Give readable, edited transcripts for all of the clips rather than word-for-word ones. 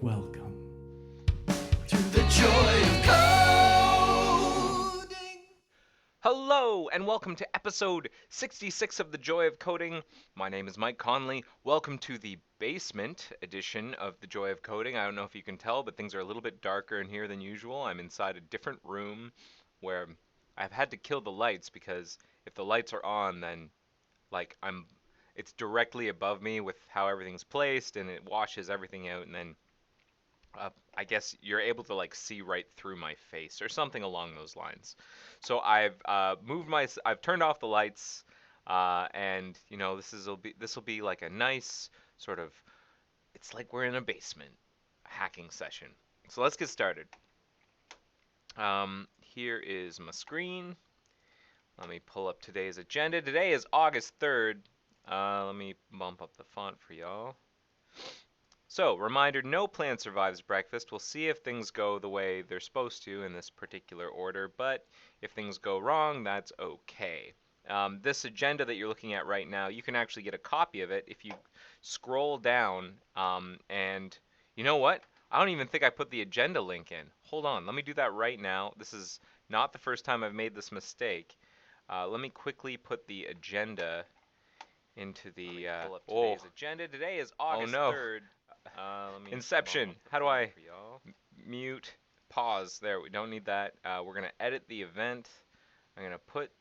Welcome to the joy of coding. Hello, and welcome to episode 66 of The Joy of Coding. My name is Mike Conley. Welcome to the basement edition of The Joy of Coding. I don't know if you can tell, but things are a little bit darker in here than usual. I'm inside a different room where I've had to kill the lights because if the lights are on, then it's directly above me with how everything's placed, and it washes everything out, and then I guess you're able to see right through my face or something along those lines. So I've turned off the lights, and this will be like a nice sort of, it's like we're in a basement hacking session. So let's get started. Here is my screen. Let me pull up today's agenda. Today is August 3rd. Let me bump up the font for y'all. So, reminder, no plan survives breakfast. We'll see if things go the way they're supposed to in this particular order, but if things go wrong, that's okay. This agenda that you're looking at right now, you can actually get a copy of it if you scroll down, and you know what? I don't even think I put the agenda link in. Hold on, let me do that right now. This is not the first time I've made this mistake. Let me quickly put the agenda into the pull up today's agenda. Today is August 3rd. Inception. How do I mute? Pause. There, we don't need that. We're going to edit the event. I'm going to put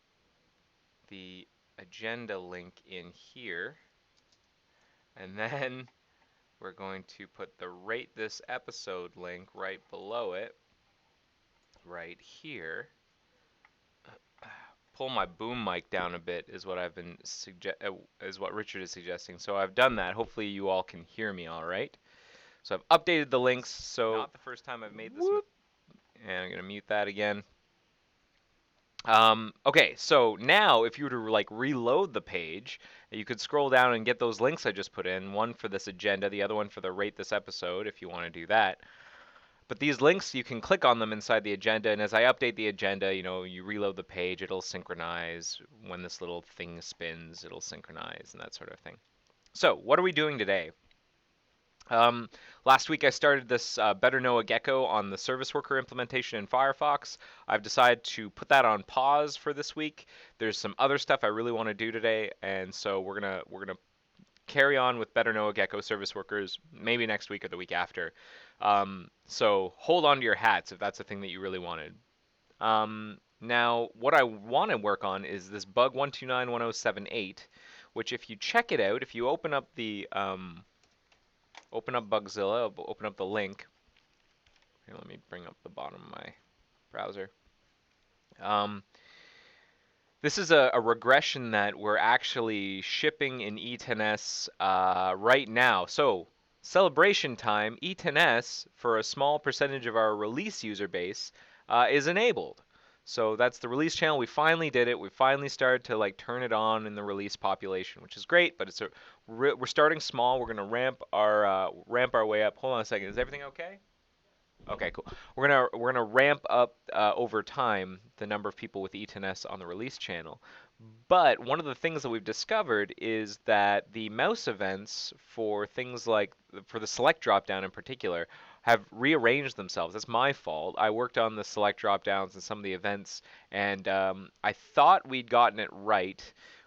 the agenda link in here. And then we're going to put the rate this episode link right below it. Right here. Pull my boom mic down a bit is what is what Richard is suggesting. So I've done that. Hopefully you all can hear me all right. So I've updated the links. So not the first time I've made this. And I'm gonna mute that again. Okay, so now if you were to reload the page, you could scroll down and get those links I just put in. One for this agenda, the other one for the rate this episode, if you want to do that. But these links, you can click on them inside the agenda, and as I update the agenda, you reload the page, it'll synchronize. When this little thing spins, it'll synchronize and that sort of thing. So, what are we doing today? Last week I started this Better Know a Gecko on the service worker implementation in Firefox. I've decided to put that on pause for this week. There's some other stuff I really want to do today, and so we're gonna carry on with Better Know a Gecko service workers maybe next week or the week after. So hold on to your hats if that's the thing that you really wanted. Now, what I want to work on is this bug 1291078, which if you check it out, if you open up the open up Bugzilla, open up the link. Here, let me bring up the bottom of my browser. This is a regression that we're actually shipping in E10S right now. So, celebration time, E10S, for a small percentage of our release user base, is enabled. So that's the release channel. We finally did it. We finally started to turn it on in the release population, which is great. But we're starting small. We're gonna ramp our way up. Hold on a second. Is everything okay? Okay, cool. We're gonna ramp up over time the number of people with E10S on the release channel. But one of the things that we've discovered is that the mouse events for things like for the select dropdown in particular have rearranged themselves. That's my fault. I worked on the select dropdowns and some of the events, and I thought we'd gotten it right.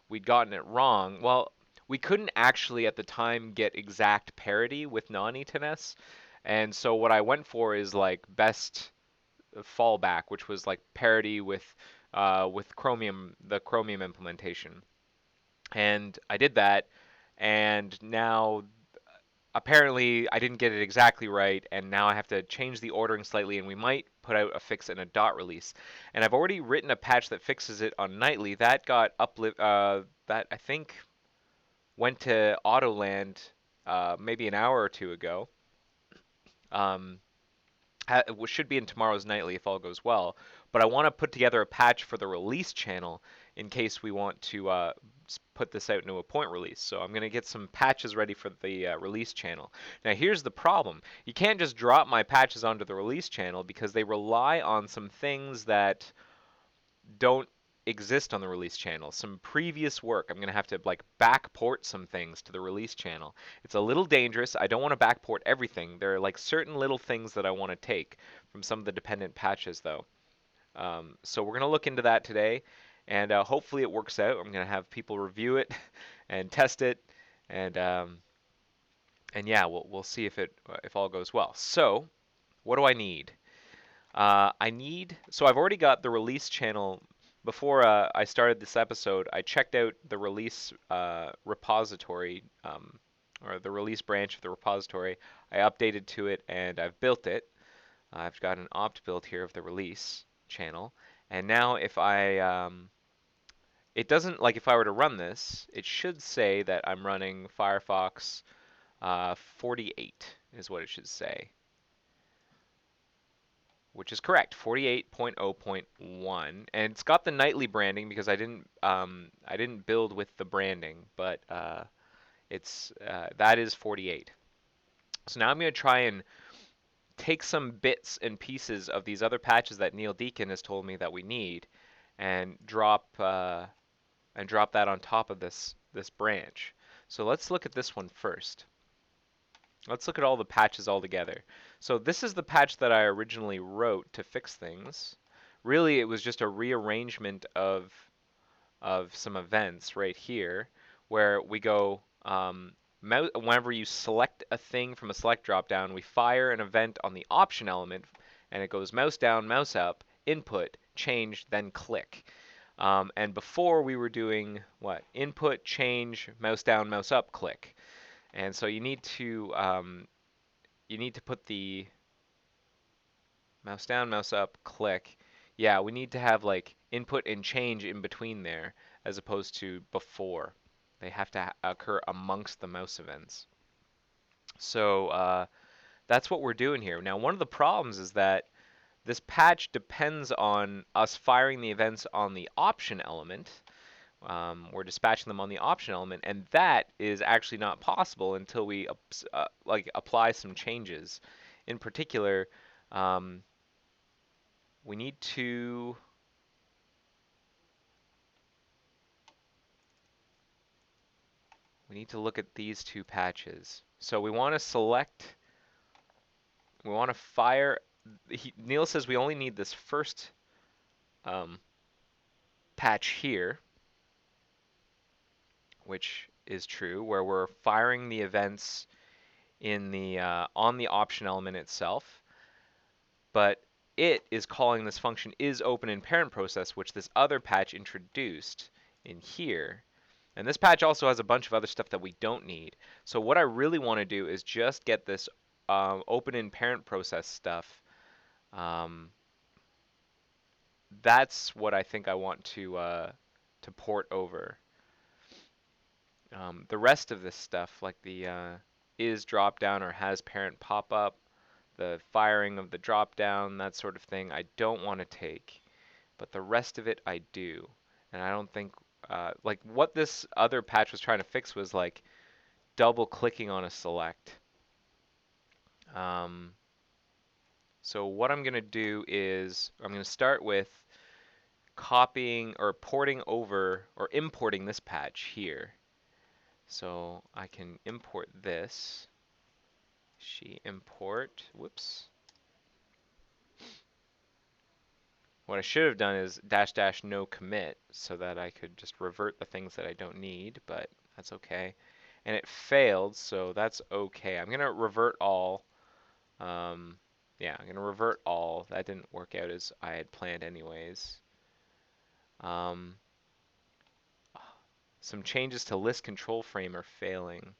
We'd gotten it wrong. Well, we couldn't actually at the time get exact parity with non-E10S. And so what I went for is best fallback, which was parity with Chromium, the Chromium implementation. And I did that, and now apparently I didn't get it exactly right, and now I have to change the ordering slightly, and we might put out a fix in a dot release. And I've already written a patch that fixes it on nightly. That got that I think went to Autoland maybe an hour or two ago. Should be in tomorrow's nightly if all goes well. But I want to put together a patch for the release channel in case we want to put this out into a point release. So I'm going to get some patches ready for the release channel. Now here's the problem. You can't just drop my patches onto the release channel because they rely on some things that don't exist on the release channel, some previous work. I'm going to have to like backport some things to the release channel. It's a little dangerous. I don't want to backport everything. There are like certain little things that I want to take from some of the dependent patches though. So we're going to look into that today, and hopefully it works out. I'm going to have people review it and test it, and yeah, we'll see if all goes well. So what do I need? So I've already got the release channel. Before I started this episode, I checked out the release repository, or the release branch of the repository. I updated to it and I've built it. I've got an opt build here of the release channel. And now if it doesn't, like if I were to run this, it should say that I'm running Firefox 48 is what it should say. Which is correct, 48.0.1, and it's got the nightly branding because I didn't build with the branding, but that is 48. So now I'm going to try and take some bits and pieces of these other patches that Neil Deacon has told me that we need, and drop that on top of this branch. So let's look at this one first. Let's look at all the patches all together. So this is the patch that I originally wrote to fix things. Really, it was just a rearrangement of some events right here, where we go, whenever you select a thing from a select dropdown, we fire an event on the option element, and it goes mouse down, mouse up, input, change, then click. And before we were doing what? Input, change, mouse down, mouse up, click. And so you need to put the mouse down, mouse up, click. Yeah, we need to have like input and change in between there as opposed to before. They have to occur amongst the mouse events. So that's what we're doing here. Now, one of the problems is that this patch depends on us firing the events on the option element. We're dispatching them on the option element, and that is actually not possible until we like apply some changes. In particular, we need to look at these two patches. So we want to select, we want to fire. Neil says we only need this first patch here, which is true, where we're firing the events in the on the option element itself, but it is calling this function isOpenInParentProcess, which this other patch introduced in here. And this patch also has a bunch of other stuff that we don't need. So what I really want to do is just get this OpenInParentProcess stuff. That's what I think I want to port over. The rest of this stuff, like the is dropdown or has parent pop-up, the firing of the dropdown, that sort of thing, I don't want to take. But the rest of it I do. And I don't think, like what this other patch was trying to fix was like double clicking on a select. So what I'm going to do is I'm going to start with copying or porting over or importing this patch here. So I can import this. Import, whoops. What I should have done is -- no commit so that I could just revert the things that I don't need, but that's okay. And it failed, so that's okay. I'm going to revert all. Yeah, I'm going to revert all. That didn't work out as I had planned anyways. Some changes to list control frame are failing.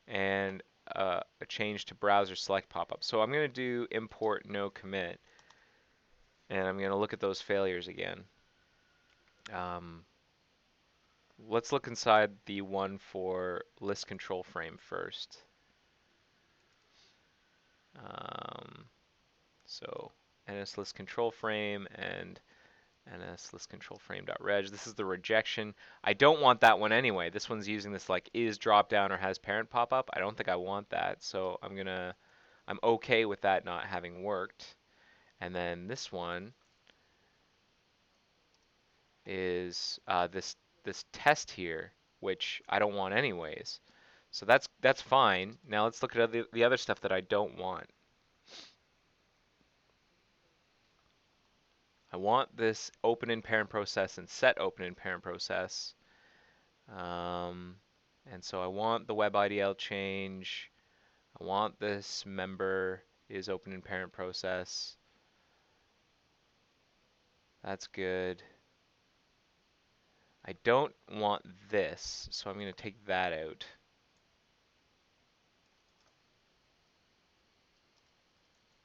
And a change to browser select pop-up. So I'm going to do import no commit. And I'm going to look at those failures again. Let's look inside the one for list control frame first. So ns list control frame and ns list control frame.reg. This is the rejection. I don't want that one anyway. This one's using this like is dropdown or has parent pop-up. I don't think I want that, so I'm okay with that not having worked. And then this one, is this test here, which I don't want anyways. So that's fine. Now let's look at the other stuff that I don't want. I want this open in parent process and set open in parent process. Um, and so I want the web IDL change. I want this member is open in parent process. That's good. I don't want this, so I'm going to take that out.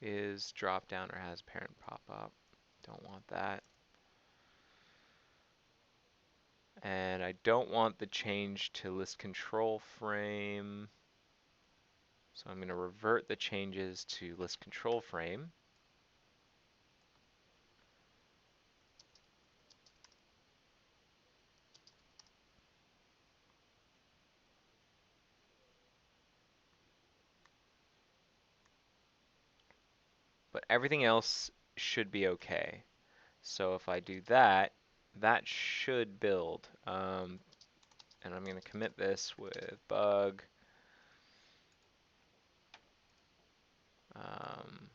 Is drop down or has parent pop up. Don't want that. And I don't want the change to list control frame. So I'm going to revert the changes to list control frame. But everything else should be okay. So if I do that, that should build. And I'm going to commit this with bug. Um,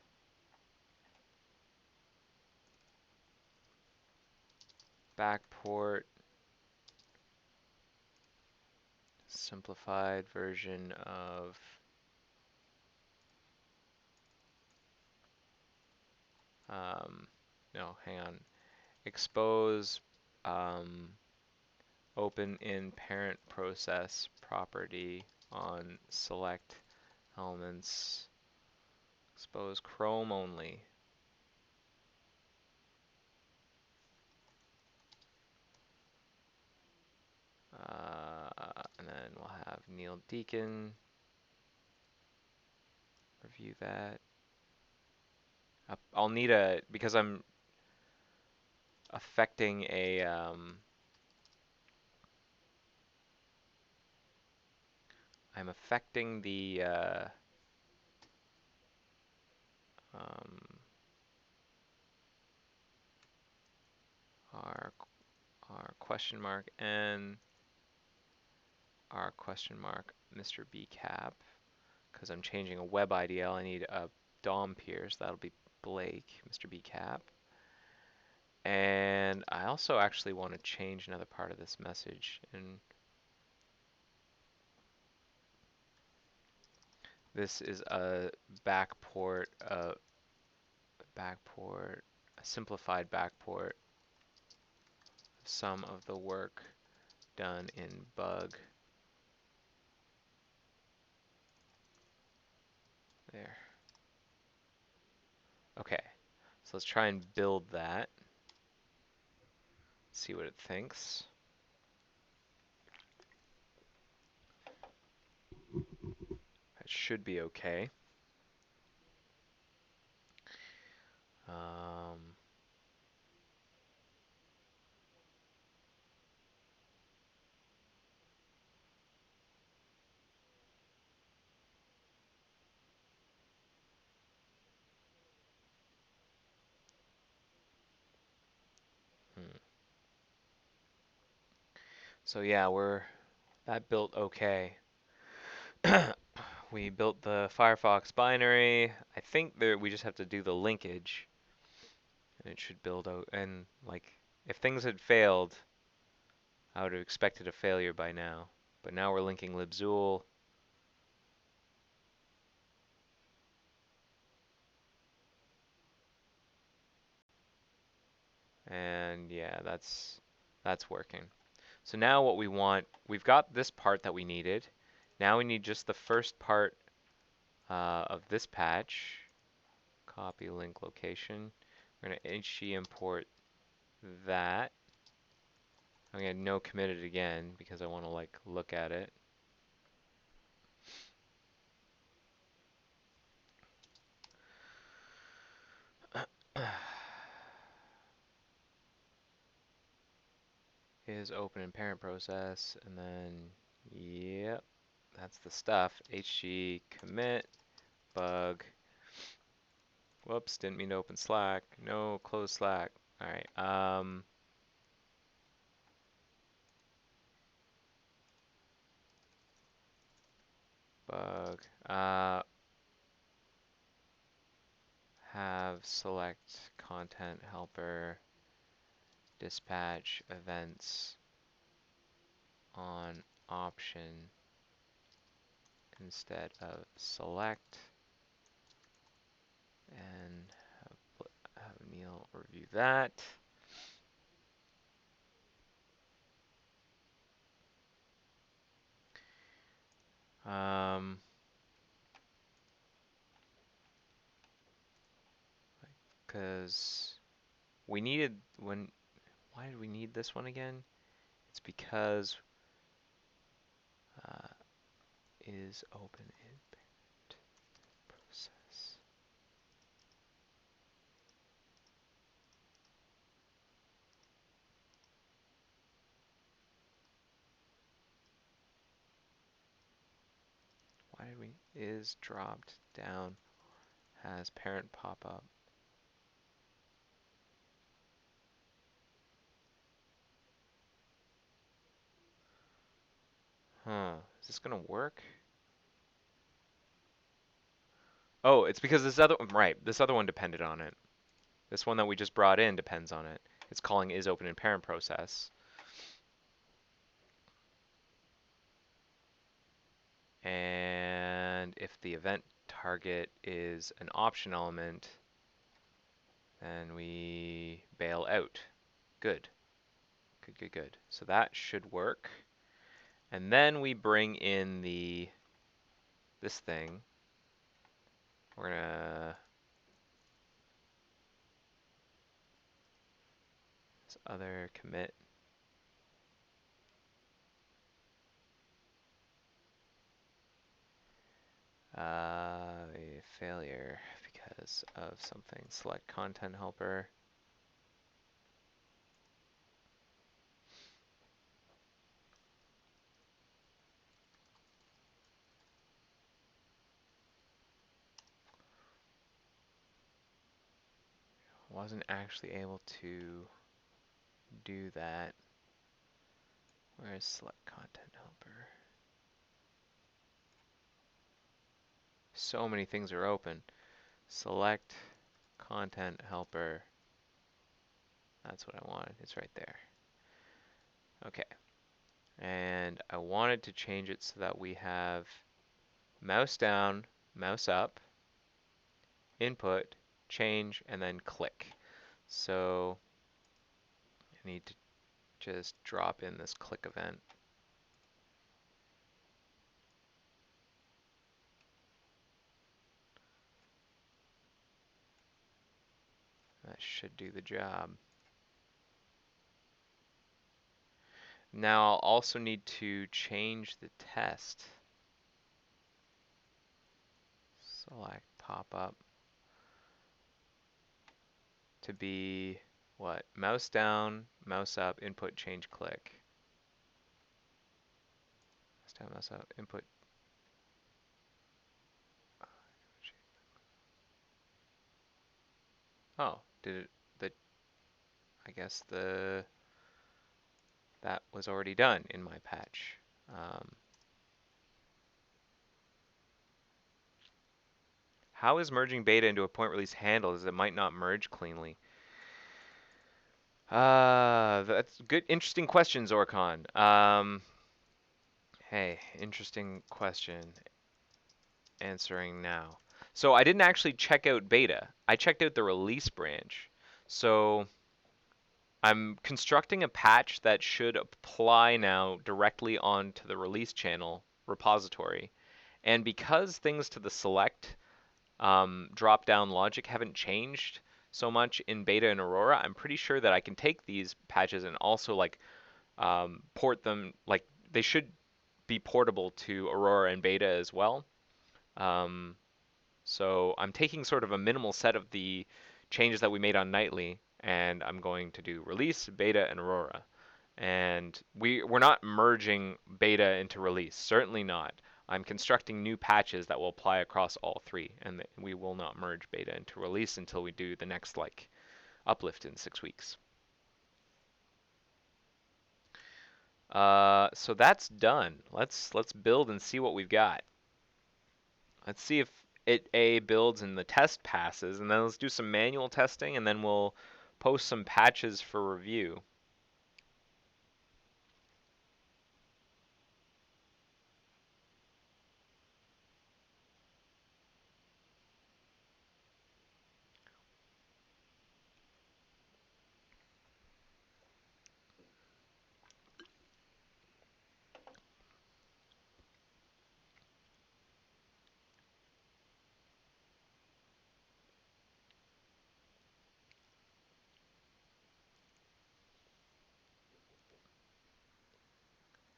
backport, simplified version of no, hang on. Expose open in parent process property on select elements. Expose Chrome only. And then we'll have Neil Deacon review that. I'll need a, because I'm affecting a, I'm affecting the, um, our, our question mark and our question mark Mr. BCap, because I'm changing a web IDL. I need a DOM peer, so that'll be Blake, Mr. BCap. And I also actually want to change another part of this message. And this is a backport, a simplified backport of some of the work done in bug. There. Okay, so let's try and build that. See what it thinks. That should be okay. Um, hmm. So yeah, that built okay. We built the Firefox binary. I think we just have to do the linkage, and it should build out. And like, if things had failed, I would have expected a failure by now. But now we're linking libzool. And yeah, that's working. So now what we want, we've got this part that we needed. Now we need just the first part of this patch. Copy link location. We're going to HG import that. I'm going to no commit it again because I want to like look at it. Is open in parent process, and then yep, that's the stuff. HG commit bug. Whoops, didn't mean to open Slack. No, close Slack. All right. bug. Have select content helper dispatch events on option instead of select, and have Neil review that. Because we needed why did we need this one again? It's because is open in parent process. Why did we is dropped down has parent pop up? Huh, is this gonna work? Oh, it's because this other one depended on it. This one that we just brought in depends on it. It's calling is open in parent process. And if the event target is an option element, then we bail out. Good. Good, good, good. So that should work. And then we bring in this thing. We're gonna this other commit. A failure because of something. Select content helper. Wasn't actually able to do that. Where is select content helper? So many things are open. Select content helper. That's what I wanted. It's right there. Okay. And I wanted to change it so that we have mouse down, mouse up, input, change, and then click. So I need to just drop in this click event. That should do the job. Now I'll also need to change the test. Select pop-up to be what? Mouse down, mouse up, input, change, click. Mouse down, mouse up, input. Oh, did it? I guess that was already done in my patch. How is merging beta into a point release handled as it might not merge cleanly? That's good, interesting question, Zorkon. Hey, interesting question. Answering now. So I didn't actually check out beta. I checked out the release branch. So I'm constructing a patch that should apply now directly onto the release channel repository. And because things to the select drop-down logic haven't changed so much in beta and Aurora, I'm pretty sure that I can take these patches and also like port them, like they should be portable to Aurora and beta as well. So I'm taking sort of a minimal set of the changes that we made on Nightly, and I'm going to do release, beta, and Aurora. And we're not merging beta into release, certainly not. I'm constructing new patches that will apply across all three, and we will not merge beta into release until we do the next like uplift in 6 weeks. So that's done. Let's build and see what we've got. Let's see if it A builds and the test passes, and then let's do some manual testing, and then we'll post some patches for review.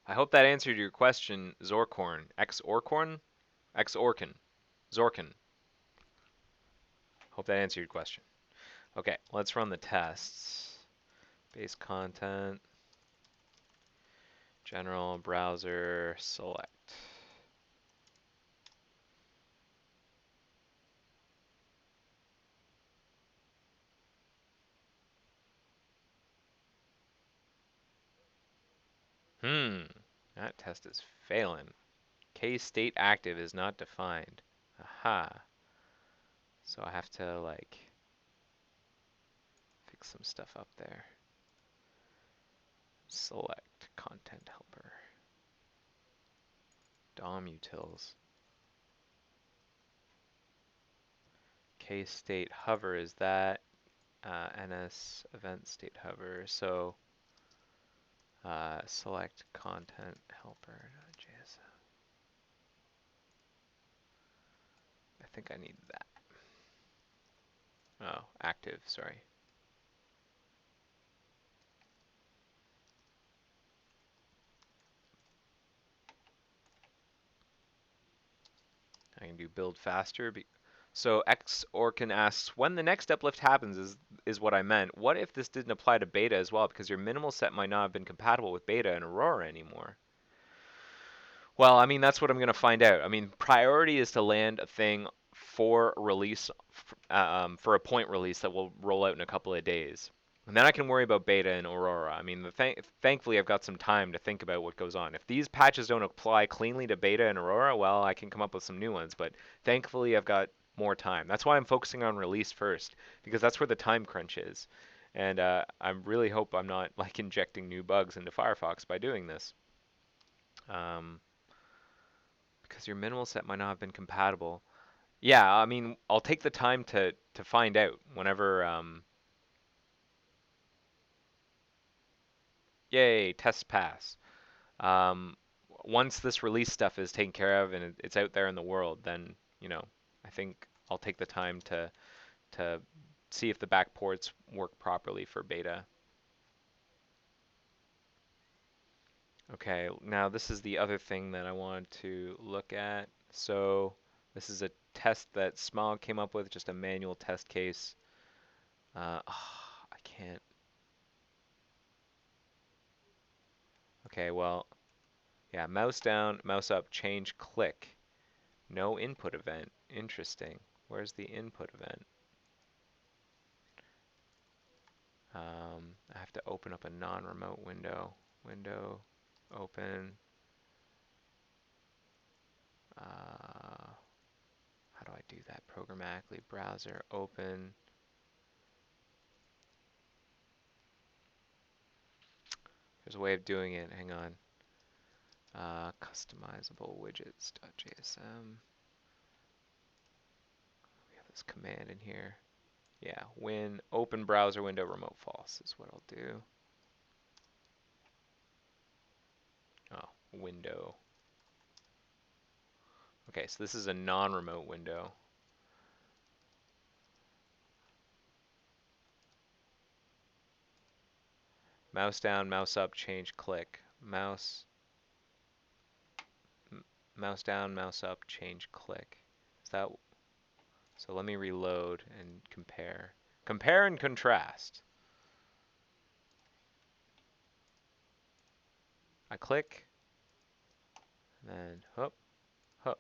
I hope that answered your question, Zorkorn. X-Orcorn? X-Orkin. Zorkin. Hope that answered your question. Okay, let's run the tests. Base content, general, browser, select. That test is failing. K-state active is not defined. Aha. So I have to like fix some stuff up there. Select content helper. DOM utils. K-state hover is that. NS event state hover. So select content helper.json. I think I need that. Oh, active, sorry. I can do build faster. So Xorkin asks, when the next uplift happens is what I meant. What if this didn't apply to beta as well? Because your minimal set might not have been compatible with beta and Aurora anymore. Well, I mean, that's what I'm going to find out. I mean, priority is to land a thing for release, for a point release that will roll out in a couple of days. And then I can worry about beta and Aurora. I mean, thankfully, I've got some time to think about what goes on. If these patches don't apply cleanly to beta and Aurora, well, I can come up with some new ones. But thankfully, I've got more time. That's why I'm focusing on release first, because that's where the time crunch is. And I really hope I'm not like injecting new bugs into Firefox by doing this. Because your minimal set might not have been compatible. Yeah, I mean, I'll take the time to find out whenever. Yay, test pass. Um, Once this release stuff is taken care of and it's out there in the world, then I think I'll take the time to see if the backports work properly for beta. Okay, now this is the other thing that I wanted to look at. So this is a test that Smog came up with, just a manual test case. I can't. Okay, well, yeah, mouse down, mouse up, change click. No input event. Interesting. Where's the input event? I have to open up a non-remote window. Window, open. How do I do that programmatically? Browser, open. There's a way of doing it. Hang on. Customizable widgets.jsm. We have this command in here. Yeah, win open browser window remote false is what I'll do. Oh, window. Okay, so this is a non-remote window. Mouse down, mouse up, change click. Mouse down, mouse up, change click. Is that so? Let me reload and compare. Compare and contrast. I click, and then hop, hop.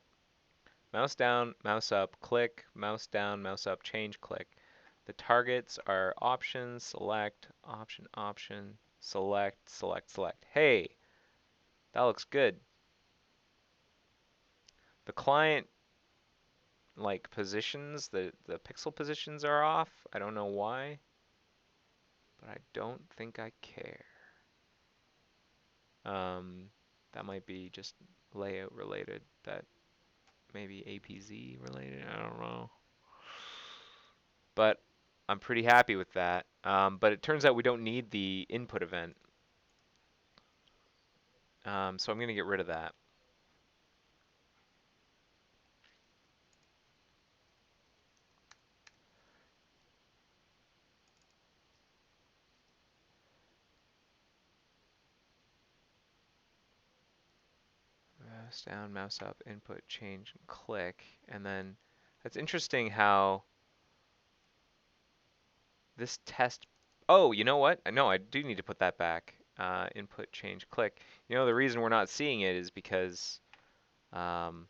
Mouse down, mouse up, click, mouse down, mouse up, change click. The targets are options, select, option, option, select, select, select. Hey, that looks good. The client like positions, the pixel positions are off. I don't know why, but I don't think I care. That might be just layout related. That maybe APZ related. I don't know. But I'm pretty happy with that. But it turns out we don't need the input event. So I'm going to get rid of that. Mouse down, mouse up, input, change, and click. And then that's interesting how this test. Oh, you know what? No, I do need to put that back. Input, change, click. You know, the reason we're not seeing it is because um,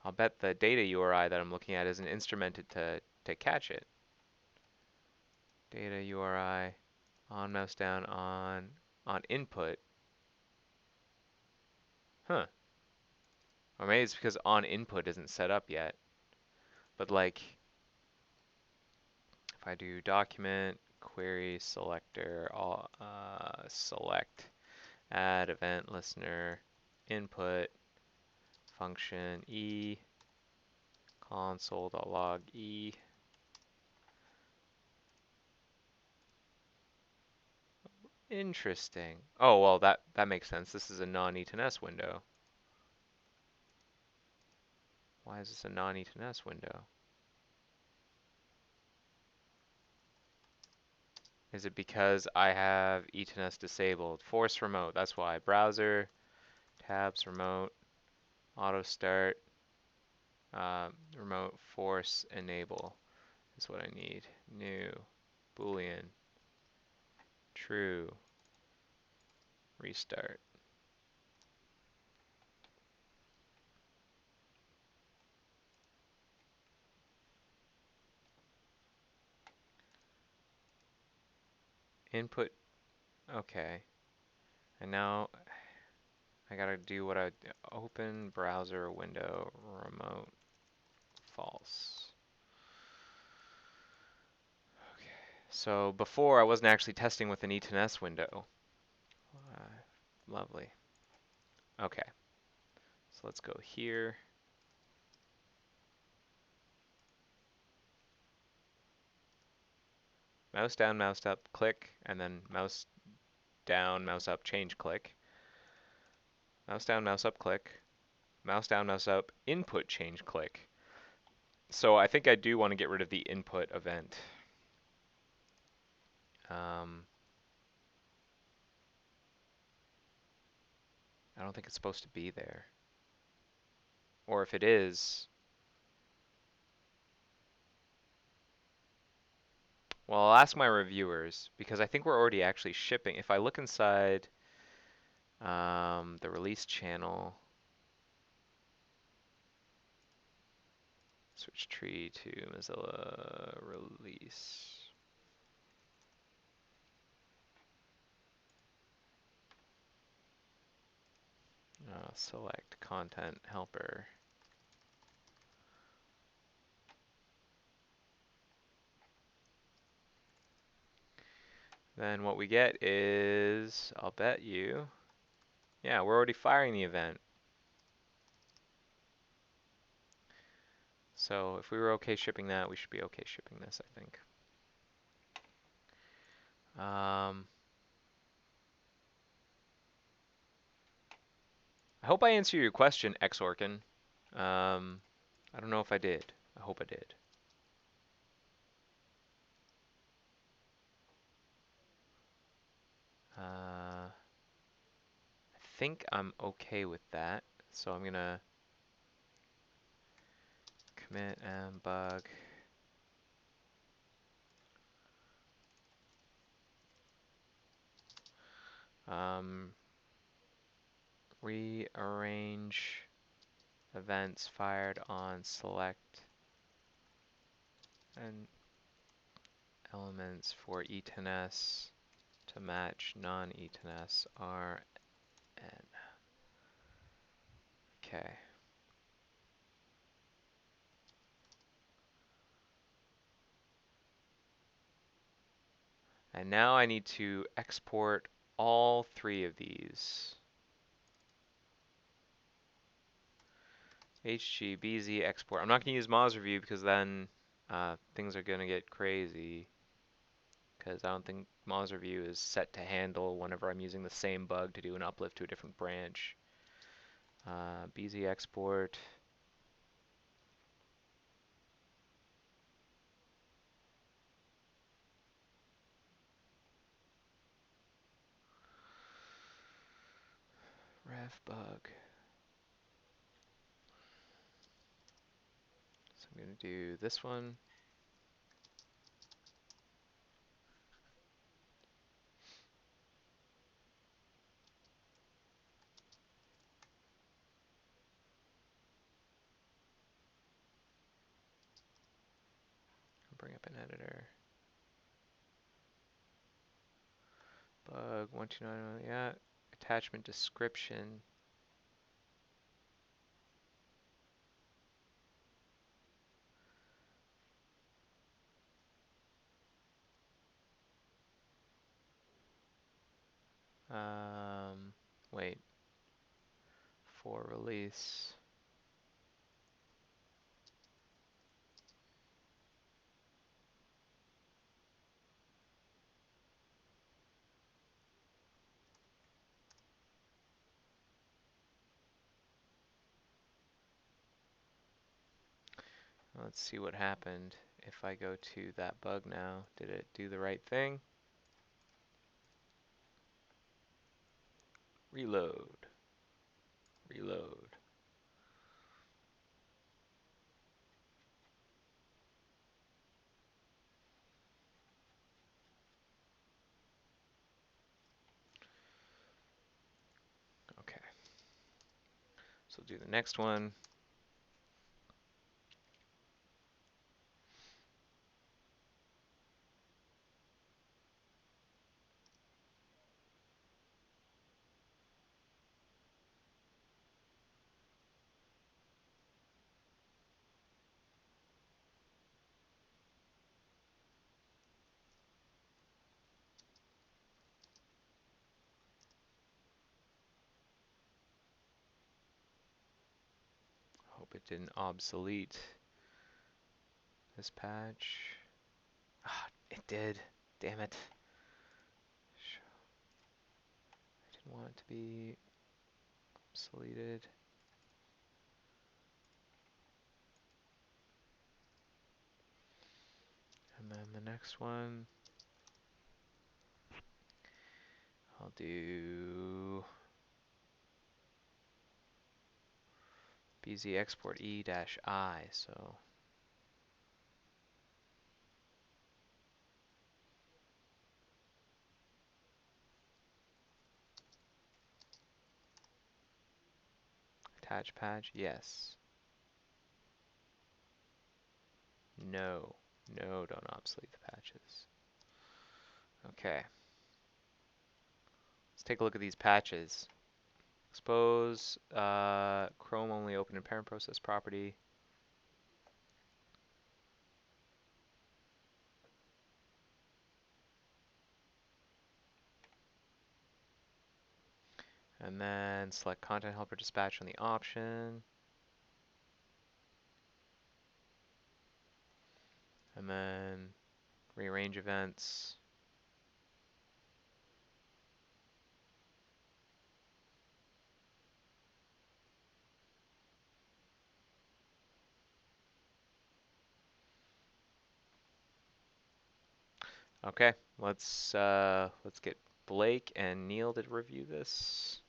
I'll bet the data URI that I'm looking at isn't instrumented to catch it. Data URI, on mouse down, on input. Huh. Or maybe it's because on input isn't set up yet. But like, if I do document, query, selector, all, select, add event listener, input, function e, console.log e. Interesting. Oh, well, that makes sense. This is a non-E10S window. Why is this a non-E10S window? Is it because I have E10S disabled? Force remote, that's why. Browser, tabs, remote, auto start, remote force enable is what I need. New, Boolean, true, restart. Input, okay. And now I gotta do what I open browser window, remote, false. Okay. So before I wasn't actually testing with an E10S window. Lovely. Okay. So let's go here. Mouse down, mouse up, click, and then mouse down, mouse up, change click. Mouse down, mouse up, click. Mouse down, mouse up, input, change click. So I think I do want to get rid of the input event. I don't think it's supposed to be there. Or if it is, well, I'll ask my reviewers because I think we're already actually shipping. If I look inside the release channel, switch tree to Mozilla release. Select content helper. Then what we get is, I'll bet you, yeah, we're already firing the event. So if we were okay shipping that, we should be okay shipping this, I think. I hope I answered your question, Xorkin. I don't know if I did. I hope I did. I think I'm okay with that. So I'm gonna commit and bug. Rearrange events fired on select and elements for E10S to match non-E10S RN. Okay. And now I need to export all three of these. HGBZ export. I'm not going to use Moz Review because then things are going to get crazy. Because I don't think Moz Review is set to handle whenever I'm using the same bug to do an uplift to a different branch. BZ export. Ref bug. So I'm going to do this one. Bring up an editor. Bug 1291, yeah. Attachment description. Wait. For release. Let's see what happened if I go to that bug now. Did it do the right thing? Reload. Reload. Okay. So we'll do the next one. Hope it didn't obsolete this patch. Ah, it did. Damn it. I didn't want it to be obsoleted. And then the next one, I'll do BZ export E-I. So attach patch, yes. No. No, don't obsolete the patches. Okay. Let's take a look at these patches. Expose Chrome only open in parent process property. And then select content helper dispatch on the option. And then rearrange events. Okay, let's get Blake and Neil to review this.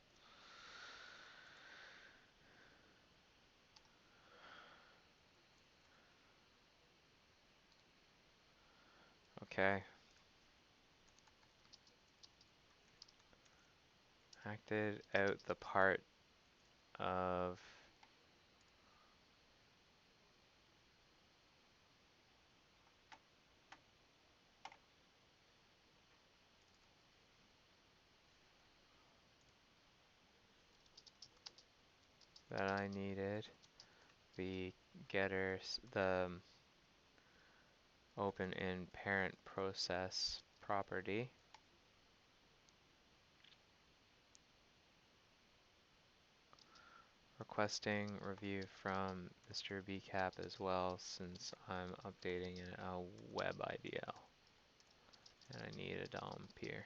Okay. Acted out the part of that I needed. The getter, the open in parent process property. Requesting review from Mr. BCAP as well, since I'm updating a web IDL. And I need a DOM peer.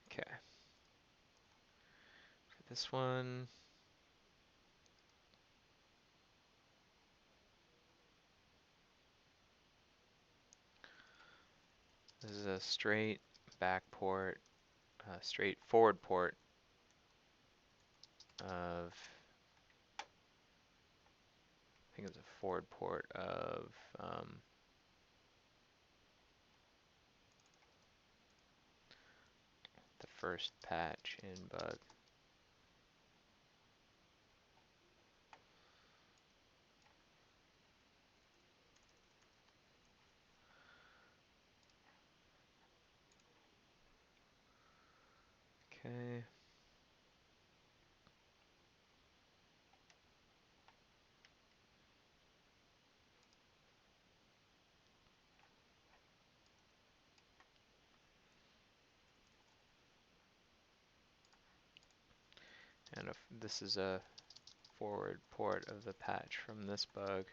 Okay. For this one, this is a straight back port, straight forward port of, I think it's a forward port of the first patch in bug. Okay. And if this is a forward port of the patch from this bug.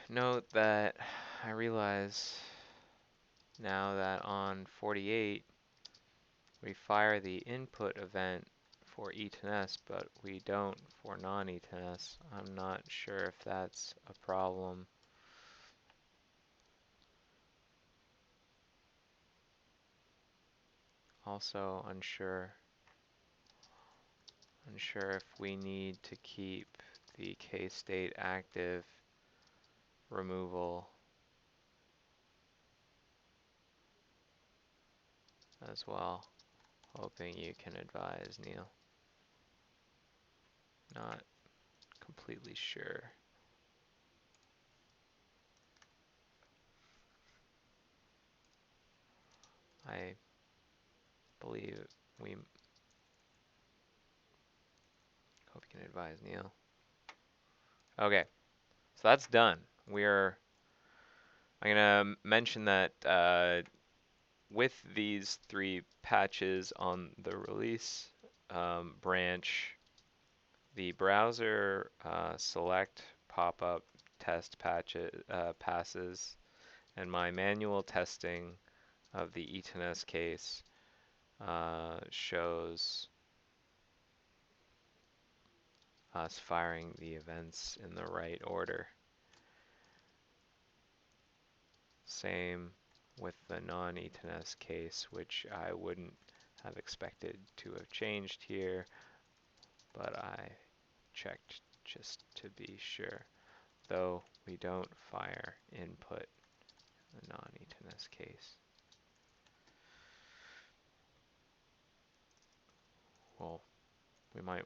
Note that I realize now that on 48 we fire the input event for E10S, but we don't for non-E10S. I'm not sure if that's a problem. Also unsure if we need to keep the K-state active removal as well. Hoping you can advise, Neil. Not completely sure. I believe we hope you can advise, Neil. Okay, so that's done. I'm gonna mention that with these 3 patches on the release branch, the browser select pop-up test passes, and my manual testing of the E10S case shows us firing the events in the right order. Same with the non-E10S case, which I wouldn't have expected to have changed here, but I checked just to be sure, though we don't fire input in the non-E10S case. Well, we might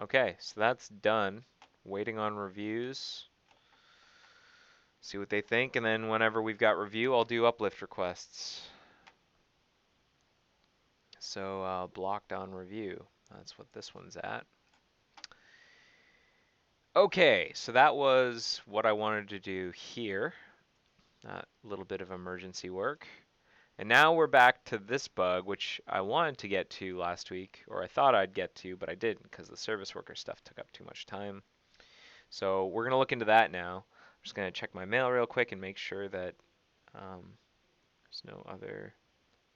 okay, so that's done. Waiting on reviews. See what they think, and then whenever we've got review, I'll do uplift requests. So blocked on review. That's what this one's at. Okay, so that was what I wanted to do here. A little bit of emergency work. And now we're back to this bug, which I wanted to get to last week, or I thought I'd get to, but I didn't because the service worker stuff took up too much time. So we're going to look into that now. I'm just going to check my mail real quick and make sure that there's no other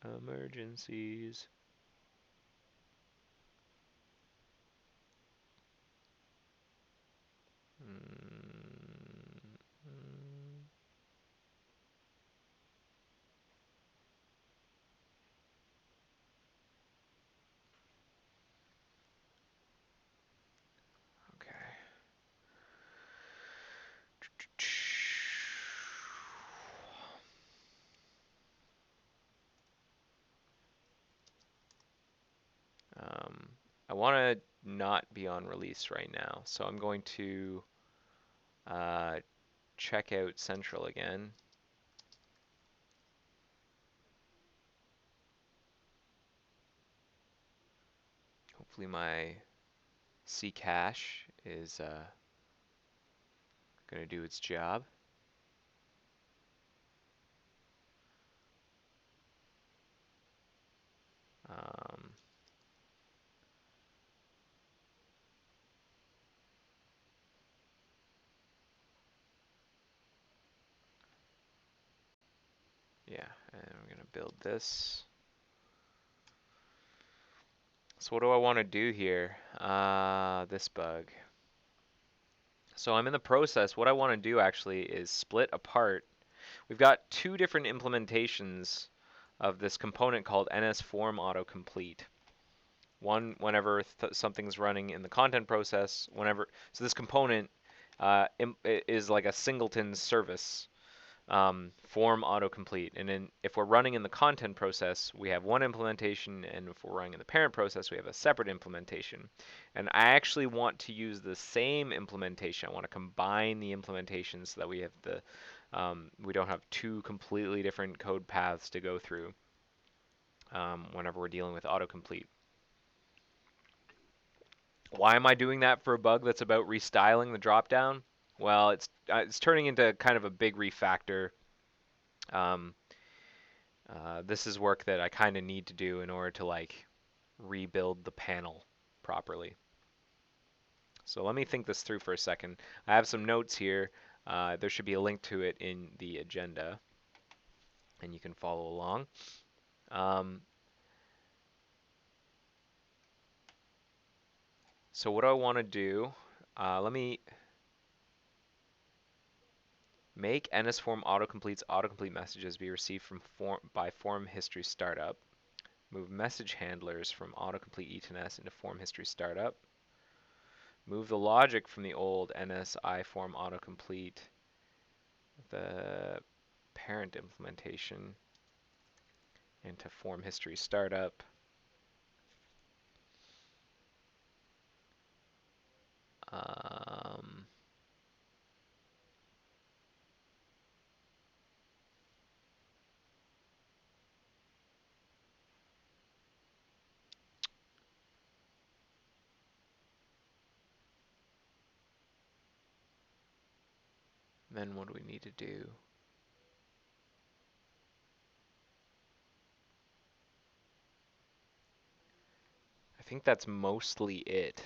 emergencies. Okay. want to not be on release right now, so I'm going to check out Central again. Hopefully my Ccache is going to do its job. Um, yeah, and we're going to build this. So what do I want to do here? This bug. So I'm in the process. What I want to do actually is split apart. We've got two different implementations of this component called NSForm autocomplete. One whenever something's running in the content process, so this component is like a singleton service, form autocomplete. And if we're running in the content process, we have one implementation, and if we're running in the parent process, we have a separate implementation. And I actually want to use the same implementation. I want to combine the implementations so that we don't have two completely different code paths to go through whenever we're dealing with autocomplete. Why am I doing that for a bug that's about restyling the dropdown? Well, it's turning into kind of a big refactor. Um, this is work that I kind of need to do in order to like rebuild the panel properly. So let me think this through for a second. I have some notes here. There should be a link to it in the agenda, and you can follow along. So what do I want to do? Let me make NSForm autocomplete's autocomplete messages be received by form history startup. Move message handlers from autocomplete e2ns into form history startup. Move the logic from the old NSIForm autocomplete, the parent implementation, into form history startup. Then what do we need to do? I think that's mostly it.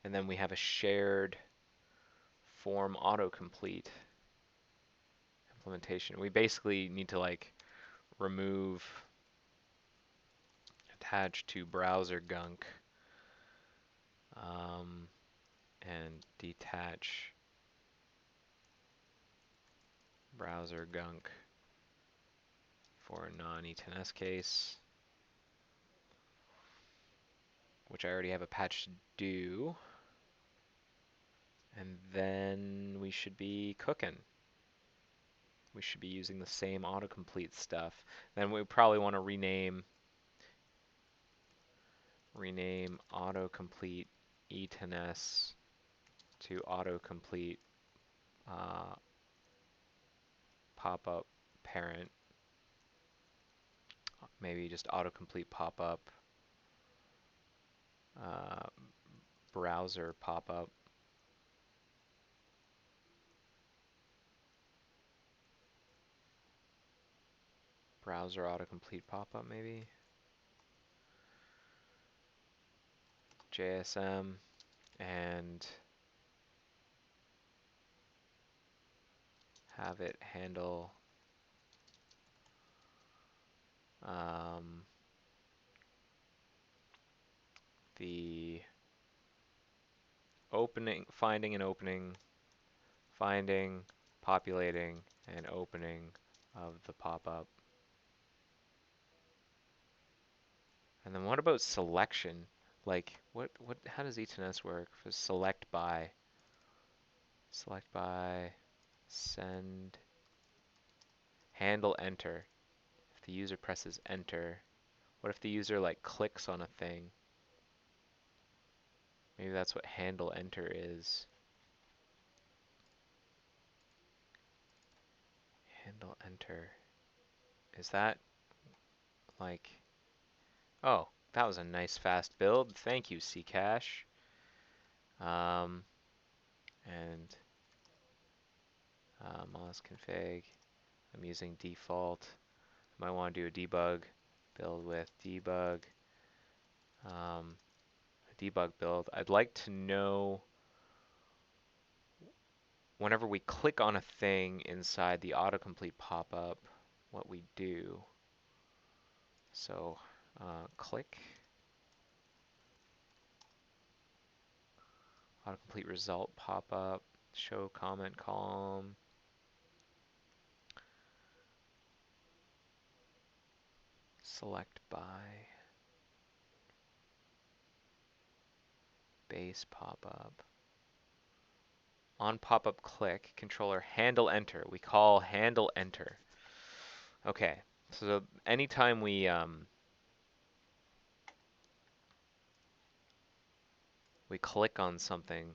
And then we have a shared form autocomplete implementation. We basically need to like remove attach to browser gunk and detach browser gunk for a non-E10S case, which I already have a patch to do. And then we should be cooking. We should be using the same autocomplete stuff. Then we probably want to rename autocomplete E10S to autocomplete pop-up parent. Maybe just autocomplete pop-up browser pop-up. Browser autocomplete pop-up maybe. JSM and have it handle the finding and opening, finding, populating, and opening of the pop-up. And then what about selection? Like, how does E10S work? For select by, send, handle enter. If the user presses enter, what if the user like clicks on a thing? Maybe that's what handle enter is. Handle enter. Is that like... Oh, that was a nice fast build. Thank you, Ccache. Um, and Moz config. I'm using default. Might want to do a debug build with debug. A debug build. I'd like to know whenever we click on a thing inside the autocomplete pop-up, what we do. So click, autocomplete result pop-up, show comment column, select by, base pop-up. On pop-up click, controller handle enter. We call handle enter. Okay, so anytime we click on something,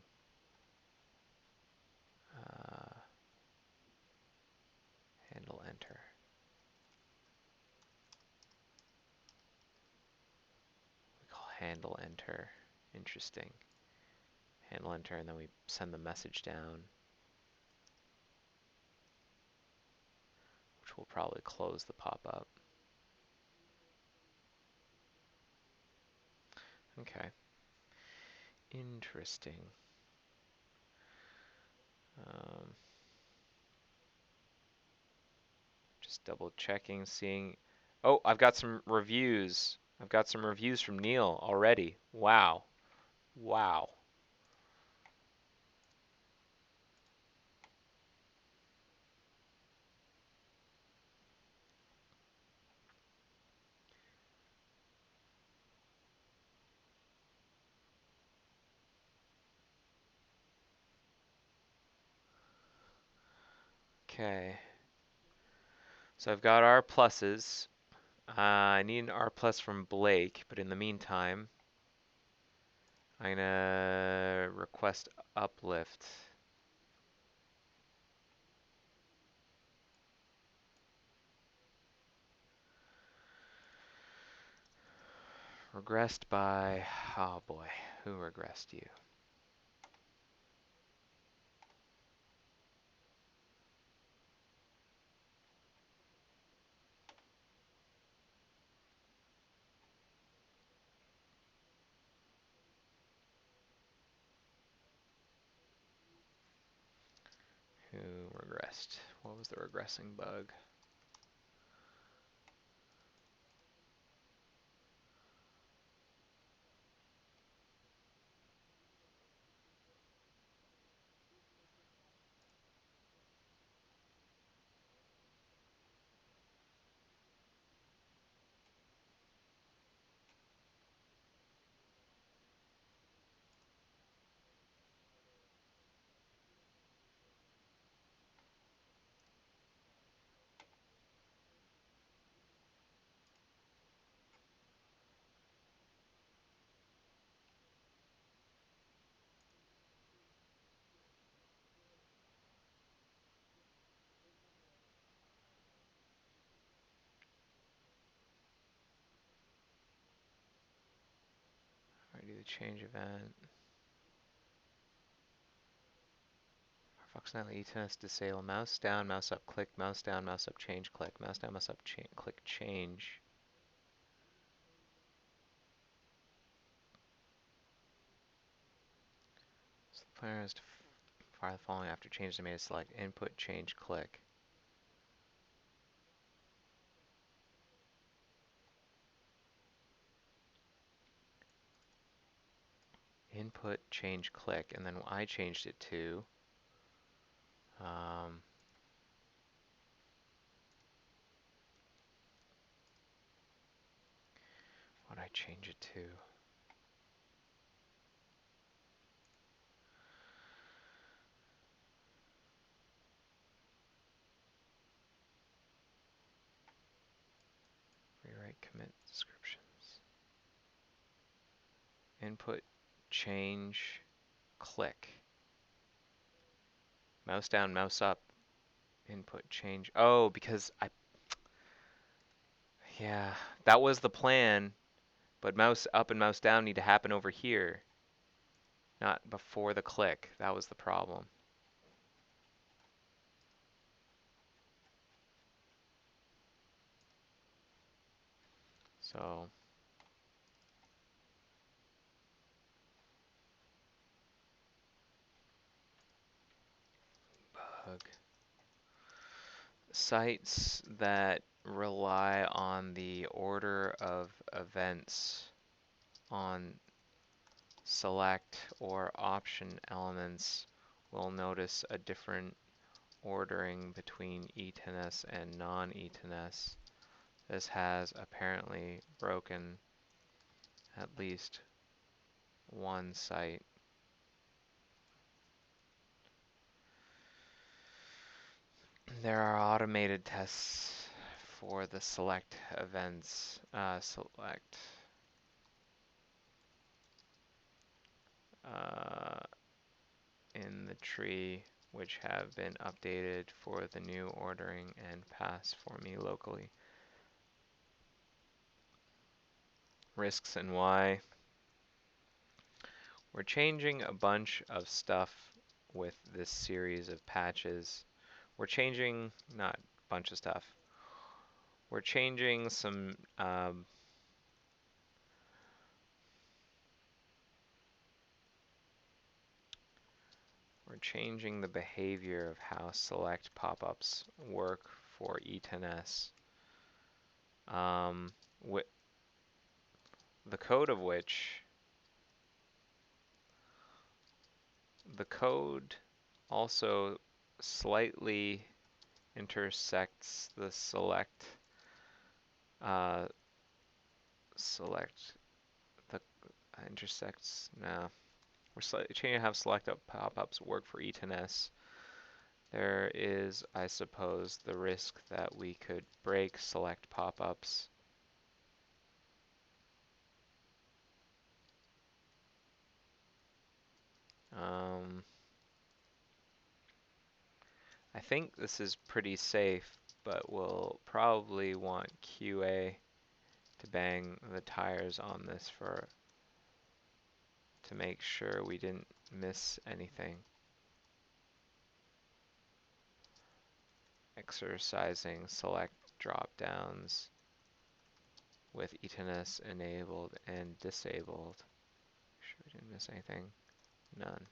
handle enter. We call handle enter. Interesting. Handle enter, and then we send the message down, which will probably close the pop-up. Okay. Interesting. Just double checking, seeing. Oh, I've got some reviews. I've got some reviews from Neil already. Wow. Wow. Okay. So I've got R pluses. I need an R plus from Blake, but in the meantime, I'm gonna request uplift. Regressed by, oh boy, who regressed you? Who regressed? What was the regressing bug? I do the change event. Functionality etns disable mouse down, mouse up, click, mouse down, mouse up, change, click, mouse down, mouse up, click, change. So the plan is to fire the following after changes are made. Select input, change, click. Input, change, click, and then I changed it to what did I change it to? Rewrite commit descriptions. Input, change, click. Mouse down, mouse up. Input change. Oh, because yeah, that was the plan, but mouse up and mouse down need to happen over here, not before the click. That was the problem. So, bug. Sites that rely on the order of events on select or option elements will notice a different ordering between E10S and non-E10S. This has apparently broken at least one site. There are automated tests for the select events. Select in the tree which have been updated for the new ordering and pass for me locally. Risks and why. We're changing a bunch of stuff with this series of patches. We're changing, not a bunch of stuff. We're changing some we're changing the behavior of how select pop-ups work for E10S. The code of which, the code also slightly intersects the select the intersects. No, we're slightly changing how select pop-ups work for E10S. There is, I suppose, the risk that we could break select pop-ups. I think this is pretty safe, but we'll probably want QA to bang the tires on this to make sure we didn't miss anything. Exercising select drop-downs with E10S enabled and disabled. Make sure we didn't miss anything. None.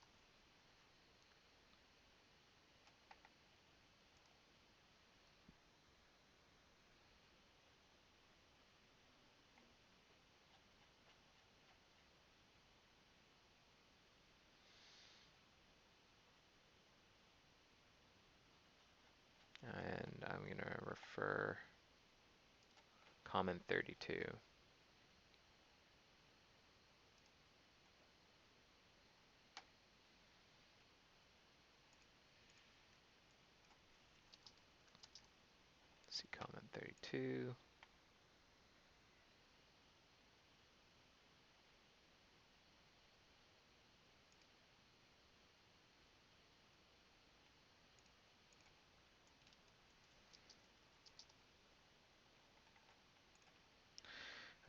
And I'm going to refer comment 32. See comment 32.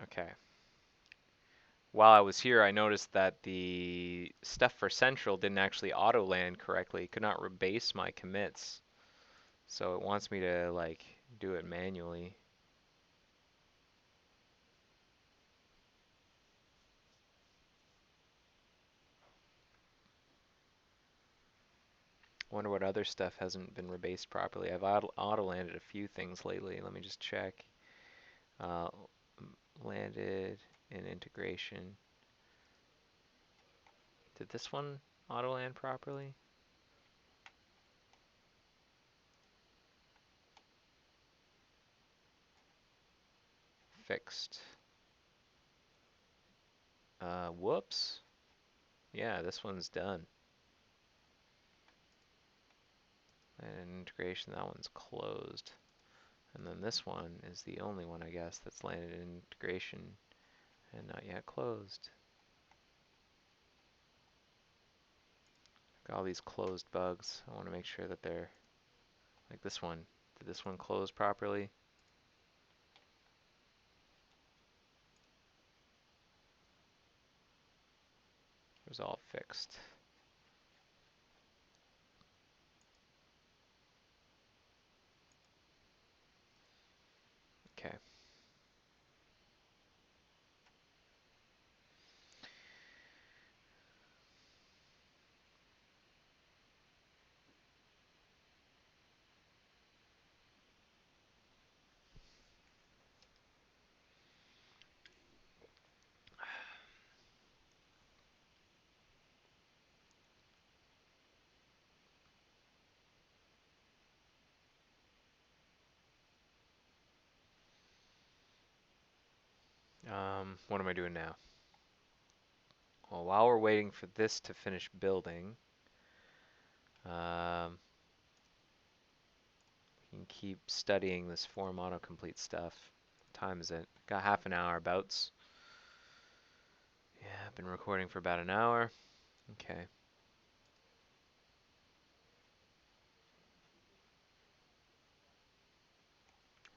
Okay. While I was here, I noticed that the stuff for Central didn't actually auto land correctly. It could not rebase my commits. So it wants me to like do it manually. Wonder what other stuff hasn't been rebased properly. I've auto landed a few things lately. Let me just check. Uh, landed in integration. Did this one auto land properly? Fixed. Whoops. Yeah, this one's done. And integration, that one's closed. And then this one is the only one, I guess, that's landed in integration and not yet closed. Got all these closed bugs. I want to make sure that they're like this one. Did this one close properly? It was all fixed. Okay. What am I doing now? Well, while we're waiting for this to finish building, we can keep studying this form autocomplete stuff. What time is it? Got half an hour abouts. Yeah, I've been recording for about an hour. Okay.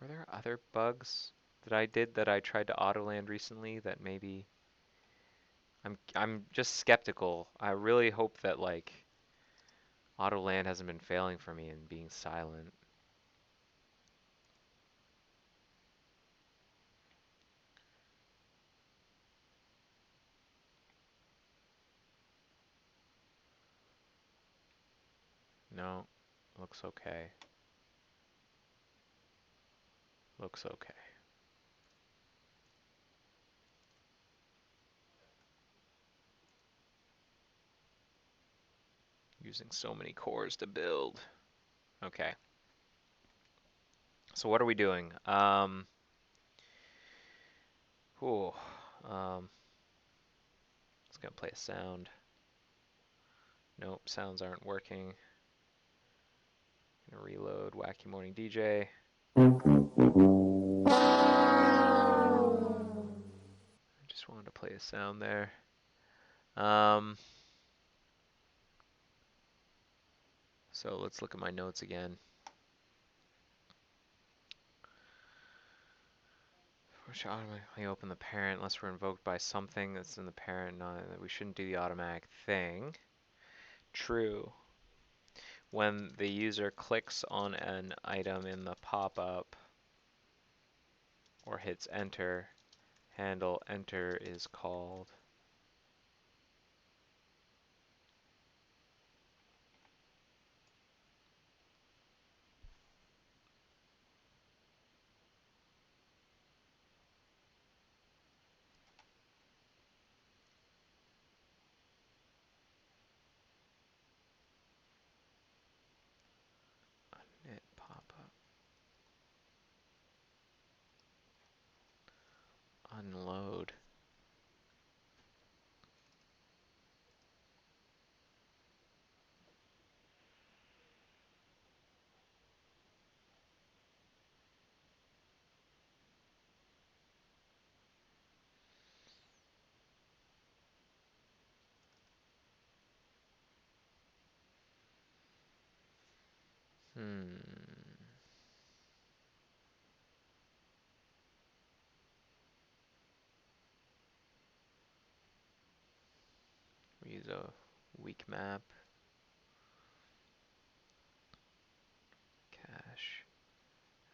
Were there other bugs that I did that I tried to autoland recently that maybe I'm just skeptical. I really hope that like autoland hasn't been failing for me and being silent. No, looks okay. Looks okay. Using so many cores to build. Okay. So what are we doing? Ooh, it's gonna play a sound. Nope, sounds aren't working. Gonna reload Wacky Morning DJ. I just wanted to play a sound there. So let's look at my notes again. We should automatically open the parent unless we're invoked by something that's in the parent. We shouldn't do the automatic thing. True. When the user clicks on an item in the pop-up or hits enter, handle enter is called. Init pop-up. Unload. We use a weak map. Cache.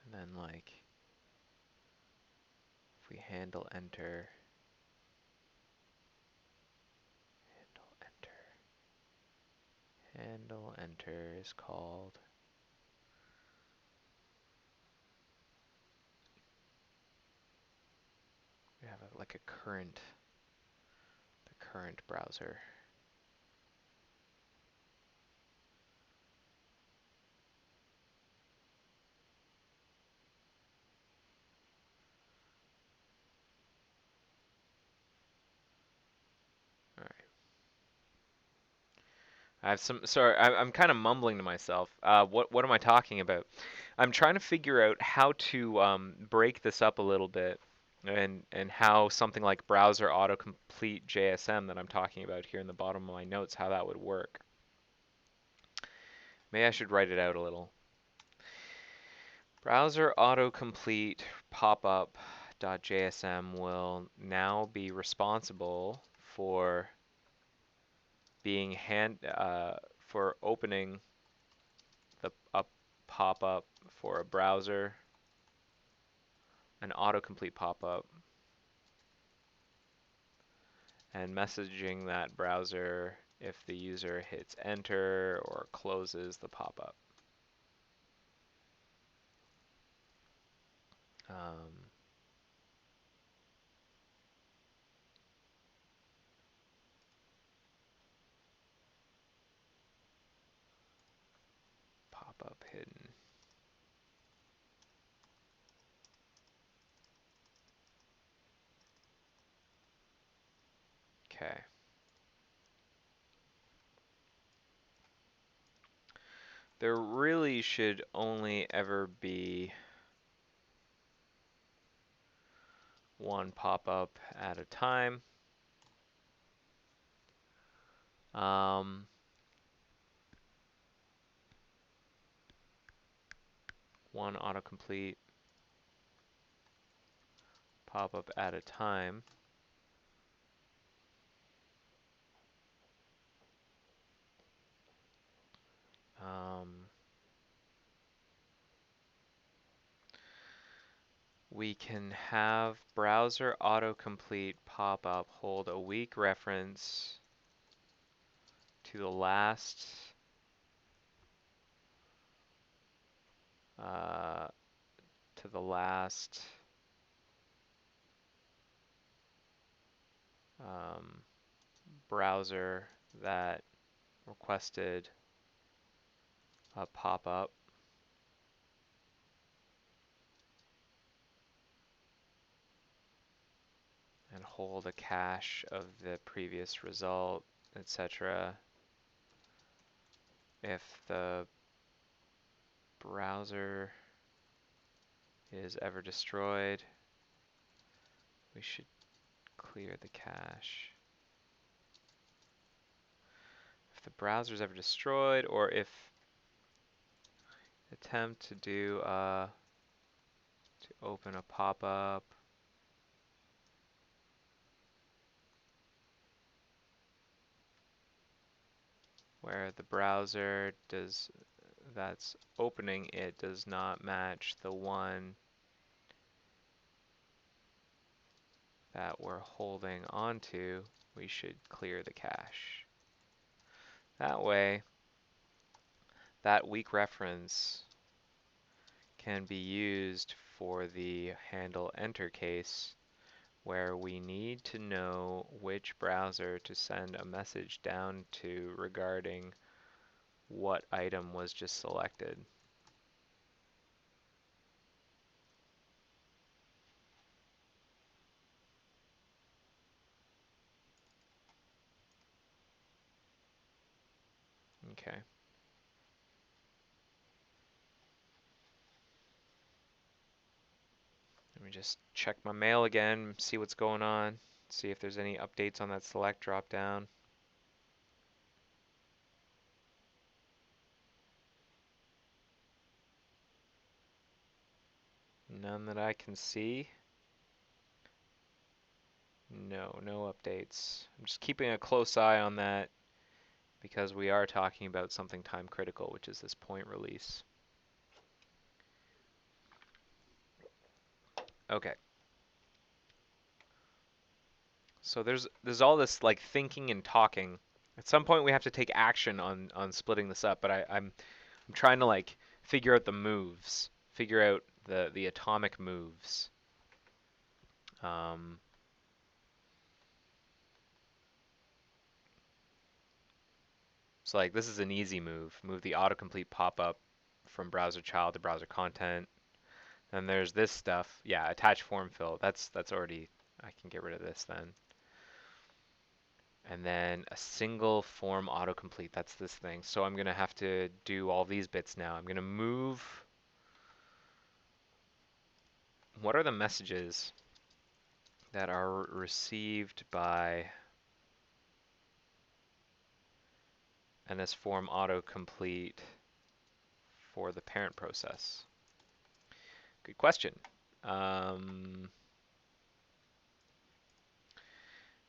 And then like, if we handle enter, handle enter is called. We have like a current, the current browser. All right. I have some. Sorry, I'm kind of mumbling to myself. What am I talking about? I'm trying to figure out how to break this up a little bit, and how something like browser autocomplete JSM that I'm talking about here in the bottom of my notes, how that would work. Maybe I should write it out a little. Browser autocomplete popup.jsm will now be responsible for being for opening the up pop-up for a browser, an autocomplete pop-up, and messaging that browser if the user hits enter or closes the pop-up. Pop-up hidden. Okay. There really should only ever be one pop-up at a time. One autocomplete pop-up at a time. We can have browser autocomplete pop-up hold a weak reference to the last browser that requested a pop-up. And hold a cache of the previous result, etc. If the browser is ever destroyed, we should clear the cache. If the browser is ever destroyed, or if attempt to do to open a pop-up where the browser that's opening it does not match the one that we're holding onto, we should clear the cache. That way, that weak reference can be used for the handle enter case where we need to know which browser to send a message down to regarding what item was just selected. Okay. Let me just check my mail again, see what's going on, see if there's any updates on that select drop-down. None that I can see. No updates. I'm just keeping a close eye on that because we are talking about something time critical, which is this point release. Okay. So there's all this like thinking and talking. At some point we have to take action on splitting this up, but I'm trying to like figure out the moves, figure out the atomic moves. So like this is an easy move. Move the autocomplete pop-up from browser child to browser content. Then there's this stuff. Yeah, attach form fill. That's already, I can get rid of this then. And then a single form autocomplete. That's this thing. So I'm gonna have to do all these bits now. I'm gonna move. What are the messages that are received by NS form autocomplete for the parent process? Good question.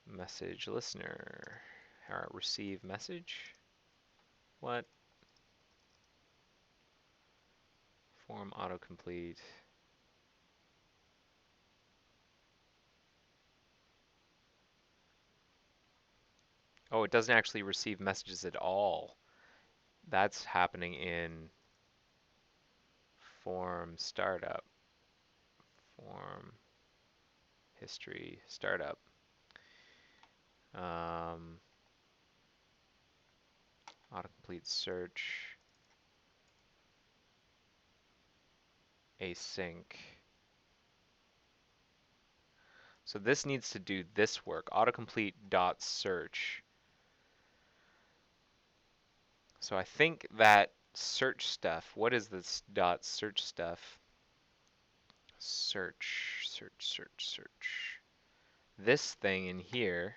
Message listener. Receive message. What? Form autocomplete. Oh, it doesn't actually receive messages at all. That's happening in form startup. Form history startup. Autocomplete search. Async. So this needs to do this work, autocomplete dot search. So I think that search stuff, what is this dot search stuff? Search, search, search, search. This thing in here,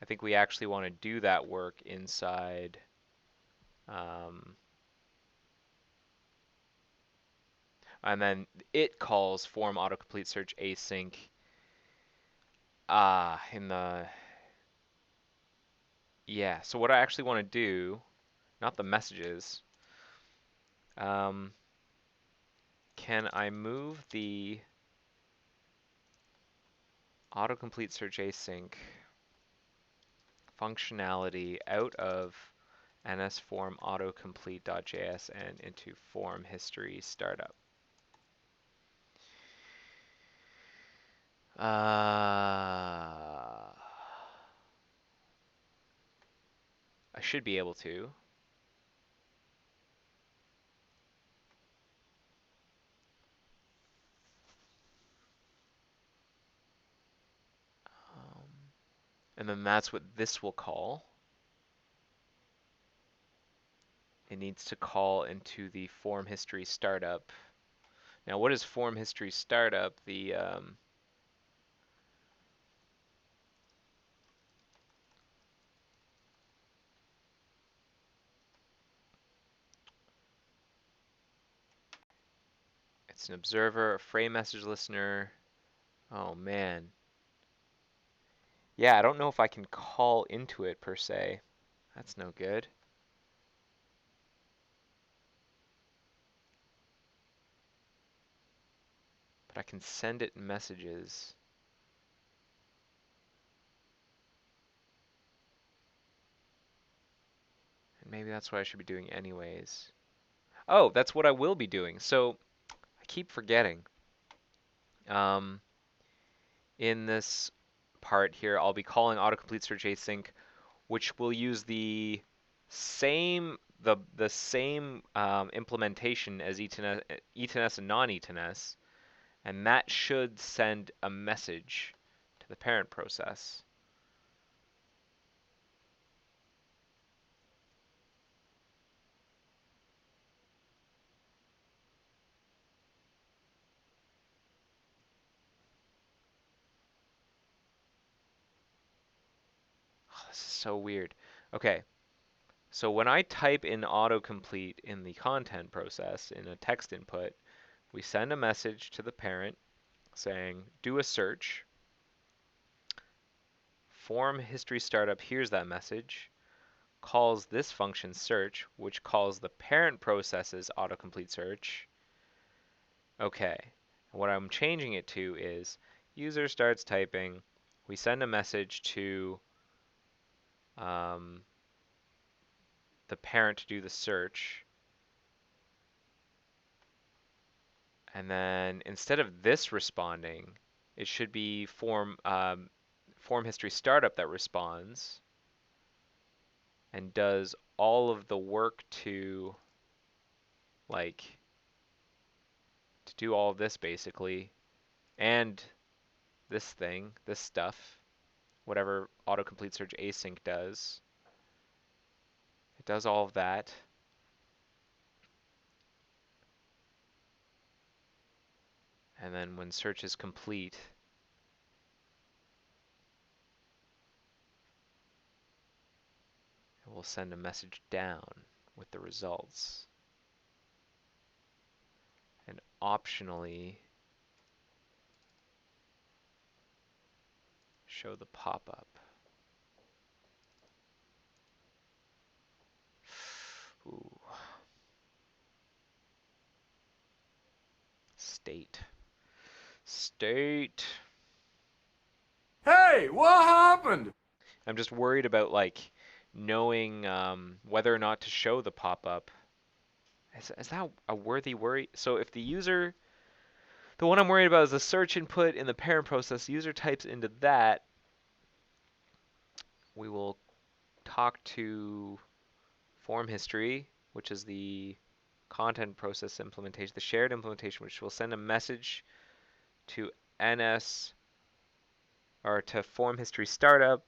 I think we actually want to do that work inside and then it calls form autocomplete search async in the yeah, so what I actually want to do, not the messages, can I move the autocomplete search async functionality out of nsform autocomplete.js and into form history startup? I should be able to. And then that's what this will call. It needs to call into the form history startup. Now, what is form history startup? It's an observer, a frame message listener. Oh man. Yeah, I don't know if I can call into it per se. That's no good. But I can send it messages. And maybe that's what I should be doing anyways. Oh, that's what I will be doing. So I keep forgetting. In this part here, I'll be calling autocomplete search async, which will use the same implementation as ETNS and non-ETNS, and that should send a message to the parent process. Oh, this is so weird. Okay, so when I type in autocomplete in the content process in a text input, we send a message to the parent saying, do a search. Form history startup hears that message, calls this function search, which calls the parent process's autocomplete search. Okay, and what I'm changing it to is user starts typing, we send a message to the parent to do the search, and then instead of this responding, it should be form history startup that responds and does all of the work to do all of this basically, and this thing, this stuff, whatever autocomplete search async does. It does all of that. And then when search is complete, it will send a message down. with the results. And optionally show the pop-up. Ooh. State. State. Hey, what happened? I'm just worried about like knowing whether or not to show the pop-up. Is that a worthy worry? So if the user, the one I'm worried about is the search input in the parent process. The user types into that. We will talk to form history, which is the content process implementation, the shared implementation, which will send a message to NS or to form history startup.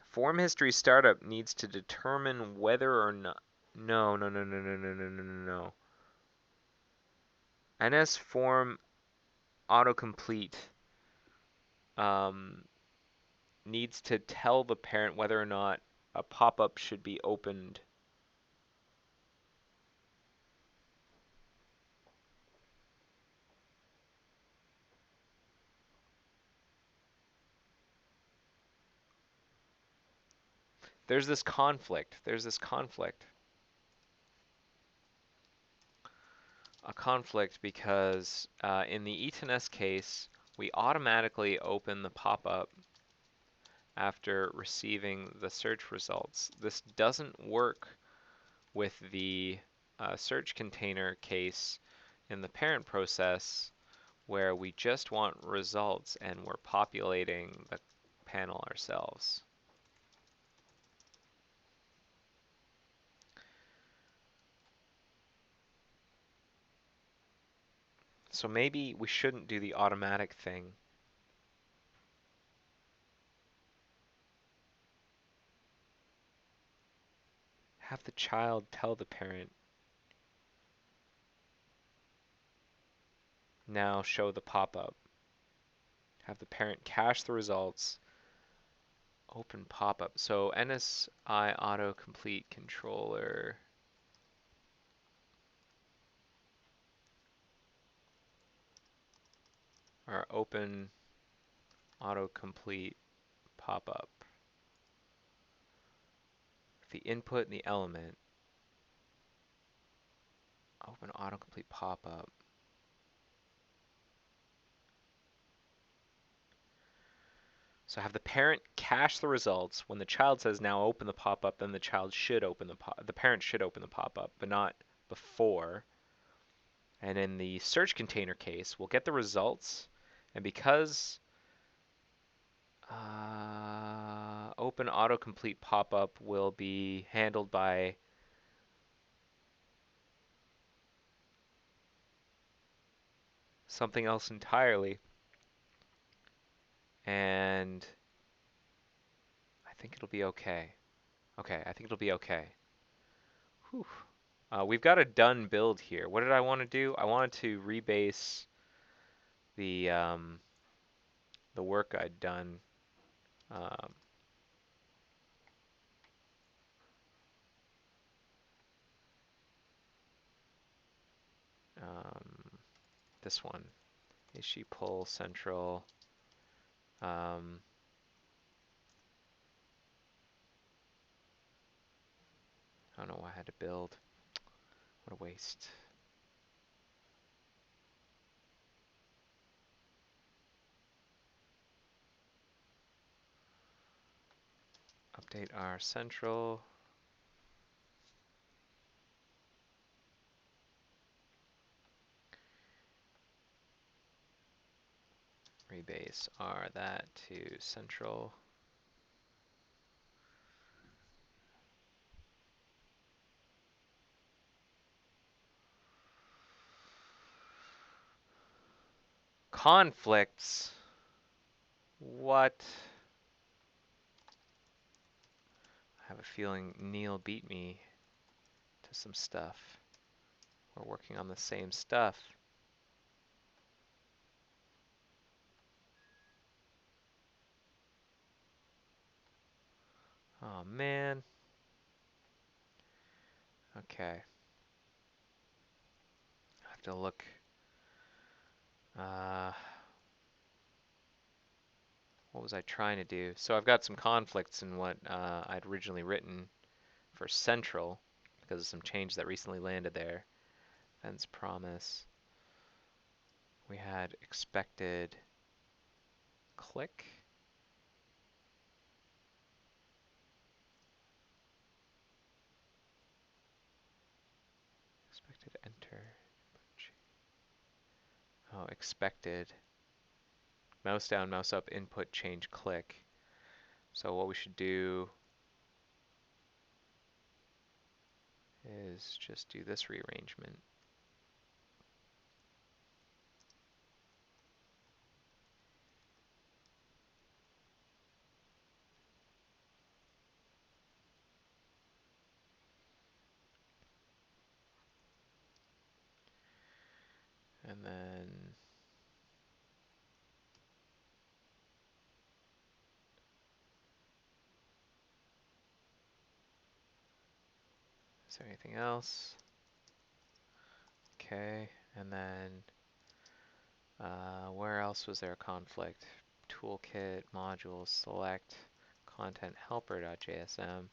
Form history startup needs to determine whether or not. No. NS form autocomplete needs to tell the parent whether or not a pop-up should be opened. There's this conflict. A conflict because in the eTNS case, we automatically open the pop-up after receiving the search results. This doesn't work with the search container case in the parent process where we just want results and we're populating the panel ourselves. So maybe we shouldn't do the automatic thing. Have the child tell the parent, now show the pop-up. Have the parent cache the results, open pop-up. So NSI autocomplete controller. Or open autocomplete pop-up. The input and the element. Open autocomplete pop-up. So have the parent cache the results. When the child says now open the pop-up, then the child should open the parent should open the pop-up, but not before. And in the search container case, we'll get the results, and because open autocomplete pop-up will be handled by something else entirely, and I think it'll be okay. Okay, I think it'll be okay. Whew. We've got a done build here. What did I want to do? I wanted to rebase the work I'd done. Um, this one, issue pull central. I don't know why I had to build. What a waste. Update our central. Rebase R that to central. Conflicts. What? I have a feeling Neil beat me to some stuff. We're working on the same stuff. Oh man. Okay. I have to look. Uh, what was I trying to do? So I've got some conflicts in what I'd originally written for Central because of some change that recently landed there. Fence promise. We had expected click. Expected enter. Oh, expected. Mouse down, mouse up, input, change, click. So what we should do is just do this rearrangement. And then is there anything else? Okay, and then where else was there a conflict? Toolkit, modules, select, content helper.jsm.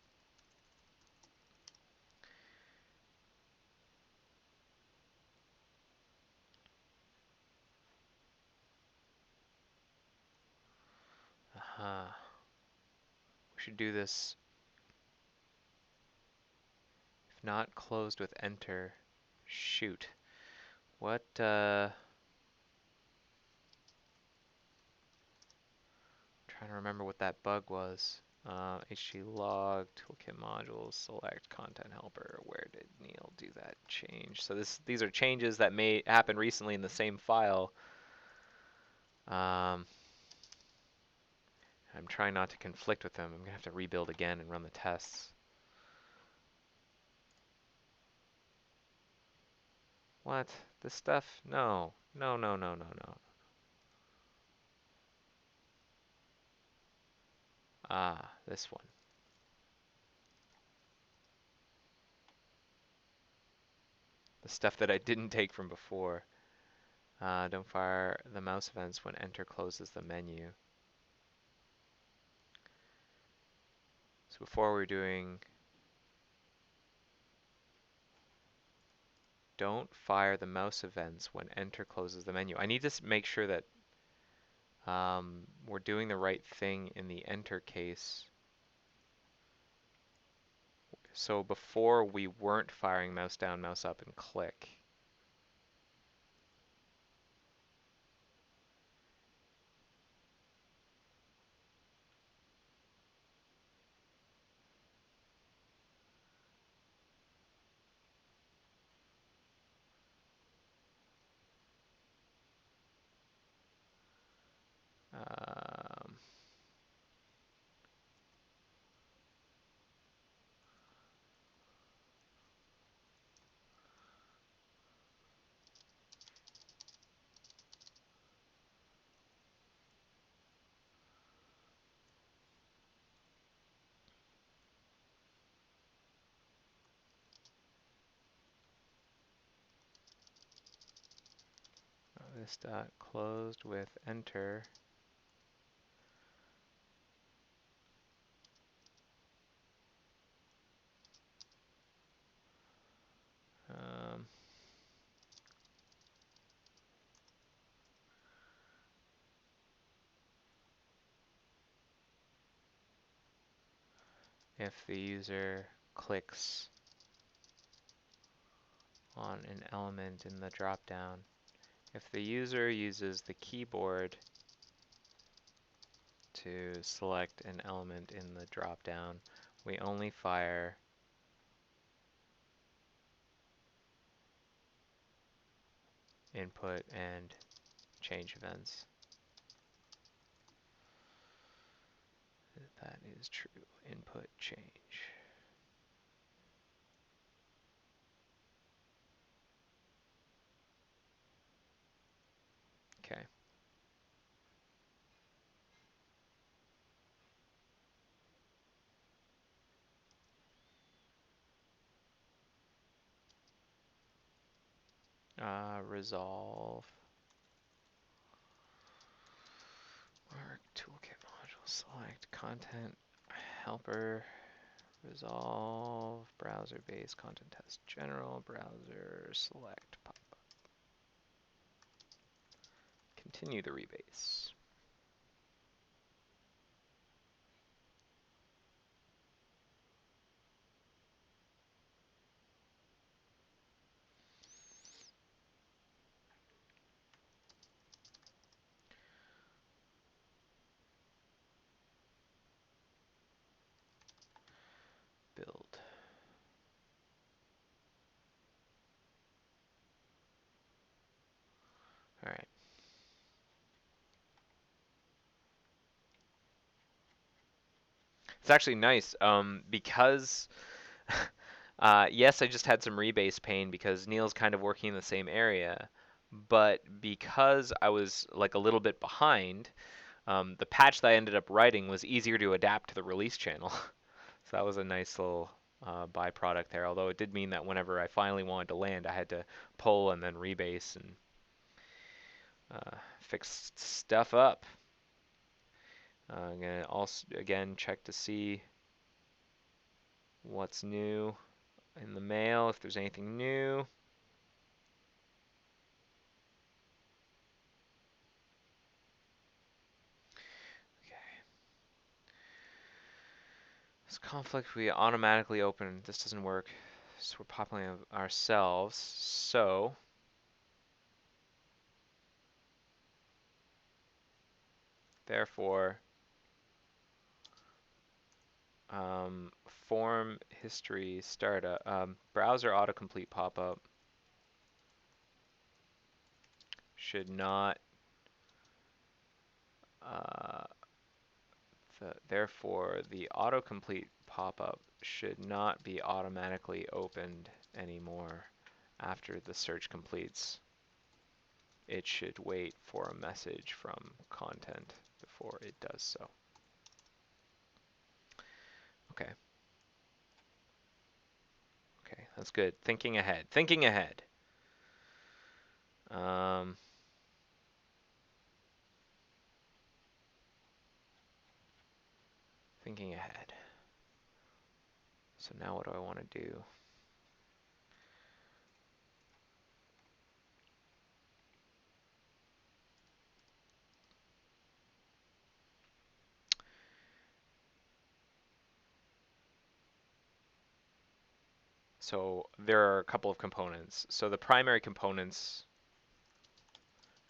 Aha. We should do this if not closed with enter. Shoot. What, trying to remember what that bug was. HTLog, toolkit modules, select content helper. Where did Neil do that change? So these are changes that may happen recently in the same file. I'm trying not to conflict with them. I'm gonna have to rebuild again and run the tests. What? This stuff? No. No, no, no, no, no. Ah, this one. The stuff that I didn't take from before. Don't fire the mouse events when enter closes the menu. So before we were doing don't fire the mouse events when enter closes the menu. I need to make sure that we're doing the right thing in the enter case. So before we weren't firing mouse down, mouse up, and click. Um, this dot closed with enter. Um, if the user clicks on an element in the dropdown, if the user uses the keyboard to select an element in the dropdown, we only fire input and change events. That is true. Input change. Okay. Resolve. Work toolkit module. Select content helper. Resolve. Browser based content test general. Browser select pop. Continue the rebase. Build. All right. It's actually nice because yes, I just had some rebase pain because Neil's kind of working in the same area, but because I was like a little bit behind, the patch that I ended up writing was easier to adapt to the release channel. So that was a nice little byproduct there. Although it did mean that whenever I finally wanted to land, I had to pull and then rebase and fix stuff up. I'm gonna also again check to see what's new in the mail, if there's anything new. Okay. This conflict we automatically open. This doesn't work. So we're populating ourselves. So therefore, form history startup browser autocomplete pop-up should not. Therefore, the autocomplete pop-up should not be automatically opened anymore after the search completes. It should wait for a message from content before it does so. Okay. Okay, that's good. Thinking ahead. Thinking ahead. Thinking ahead. So now what do I want to do? So there are a couple of components. So the primary components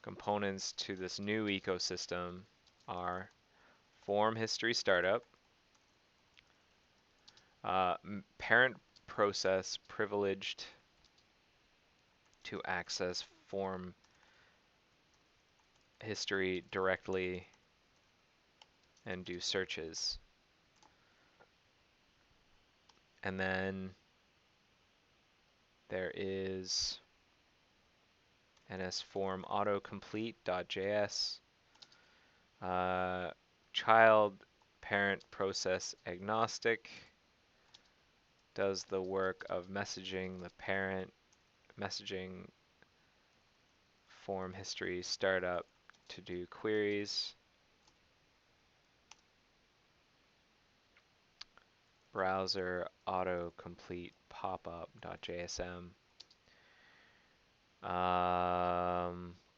to this new ecosystem are form history startup, parent process privileged to access form history directly and do searches. And then there is nsform autocomplete.js, child parent process agnostic, does the work of messaging the parent, messaging form history startup to do queries, browser autocomplete popup.jsm,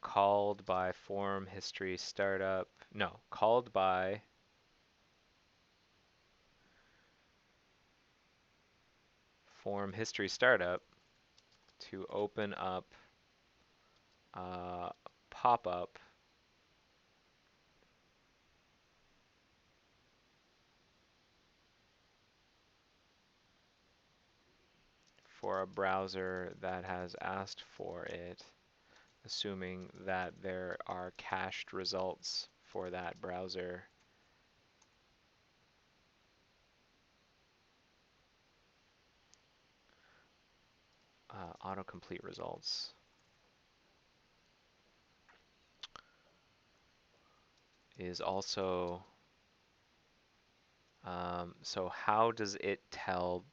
called by form history startup, no, called by form history startup to open up pop-up for a browser that has asked for it, assuming that there are cached results for that browser. Autocomplete results is also, so how does it tell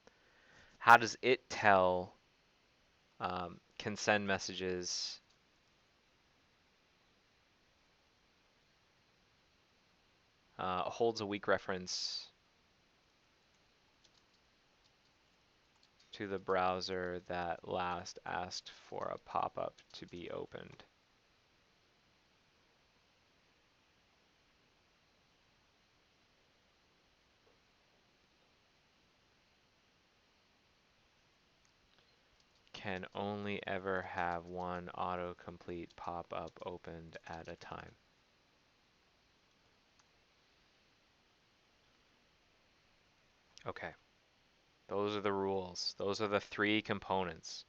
can send messages. Holds a weak reference to the browser that last asked for a pop-up to be opened. Can only ever have one autocomplete pop-up opened at a time. Okay, those are the rules. Those are the 3 components.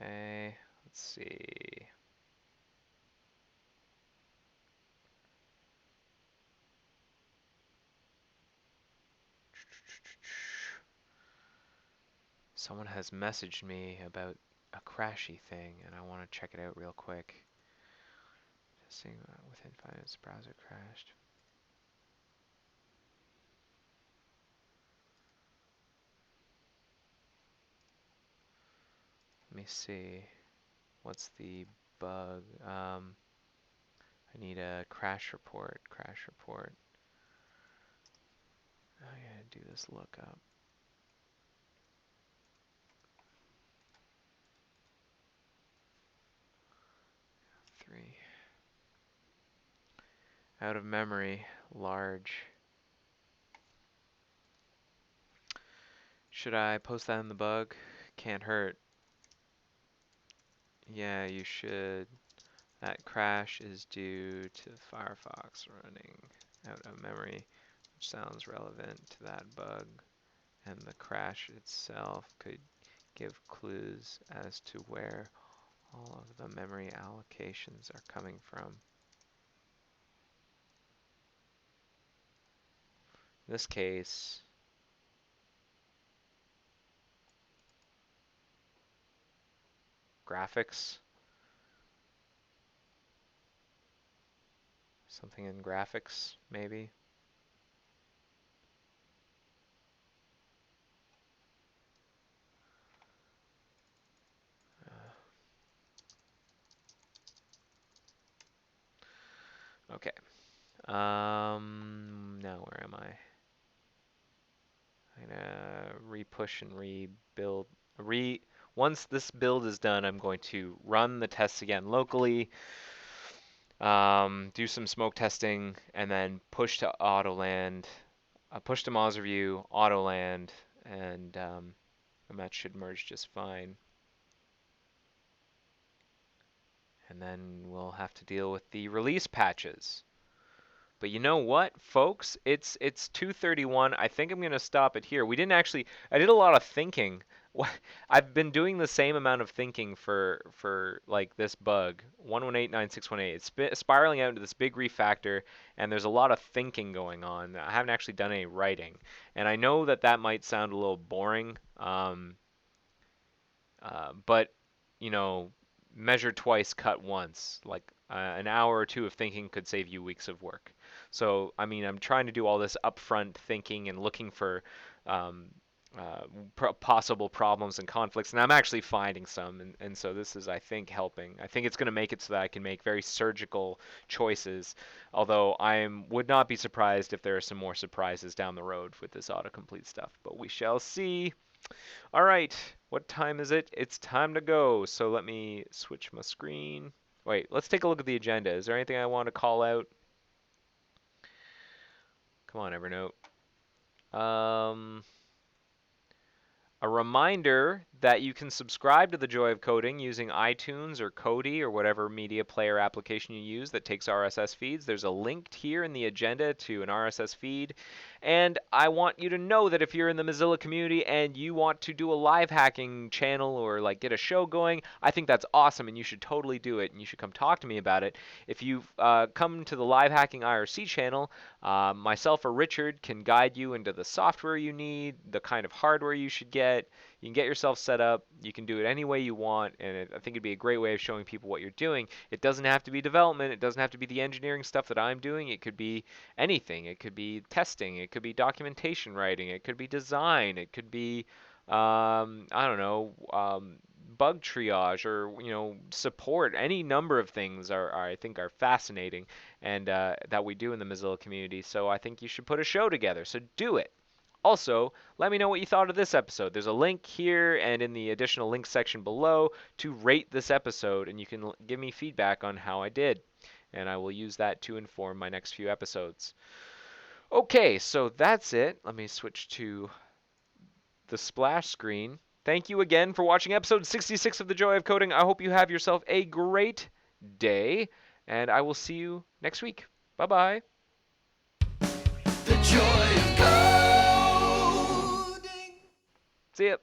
Okay, let's see. Someone has messaged me about a crashy thing, and I want to check it out real quick. Testing within 5 minutes, the browser crashed. Let me see. What's the bug? I need a crash report. Crash report. I gotta do this lookup. 3. Out of memory. Large. Should I post that in the bug? Can't hurt. Yeah, you should. That crash is due to Firefox running out of memory, which sounds relevant to that bug, and the crash itself could give clues as to where all of the memory allocations are coming from. In this case, graphics. Something in graphics, maybe. Okay. Now where am I? I'm gonna repush and rebuild. Once this build is done, I'm going to run the tests again locally, do some smoke testing, and then push to Autoland, push to Mozreview, Autoland, and that should merge just fine. And then we'll have to deal with the release patches. But you know what, folks? It's 2:31. I think I'm gonna stop it here. I did a lot of thinking. I've been doing the same amount of thinking for like this bug, 1189618. It's spiraling out into this big refactor, and there's a lot of thinking going on. I haven't actually done any writing, and I know that might sound a little boring. But you know, measure twice, cut once. Like an hour or 2 of thinking could save you weeks of work. So I mean, I'm trying to do all this upfront thinking and looking for um, possible problems and conflicts, and I'm actually finding some, and so this is, I think, helping. I think it's going to make it so that I can make very surgical choices, although would not be surprised if there are some more surprises down the road with this autocomplete stuff, but we shall see. All right, what time is it? It's time to go. So let me switch my screen. Wait, let's take a look at the agenda. Is there anything I want to call out? Come on, Evernote. A reminder that you can subscribe to The Joy of Coding using iTunes or Kodi or whatever media player application you use that takes RSS feeds. There's a link here in the agenda to an RSS feed. And I want you to know that if you're in the Mozilla community and you want to do a live hacking channel or like get a show going, I think that's awesome and you should totally do it and you should come talk to me about it. If you've come to the live hacking IRC channel, myself or Richard can guide you into the software you need, the kind of hardware you should get, You can get yourself set up. You can do it any way you want, and I think it'd be a great way of showing people what you're doing. It doesn't have to be development. It doesn't have to be the engineering stuff that I'm doing. It could be anything. It could be testing. It could be documentation writing. It could be design. It could be I don't know, bug triage or support. Any number of things I think are fascinating and that we do in the Mozilla community. So I think you should put a show together. So do it. Also, let me know what you thought of this episode. There's a link here and in the additional links section below to rate this episode, and you can give me feedback on how I did. And I will use that to inform my next few episodes. Okay, so that's it. Let me switch to the splash screen. Thank you again for watching episode 66 of The Joy of Coding. I hope you have yourself a great day, and I will see you next week. Bye-bye. The joy of coding. See ya.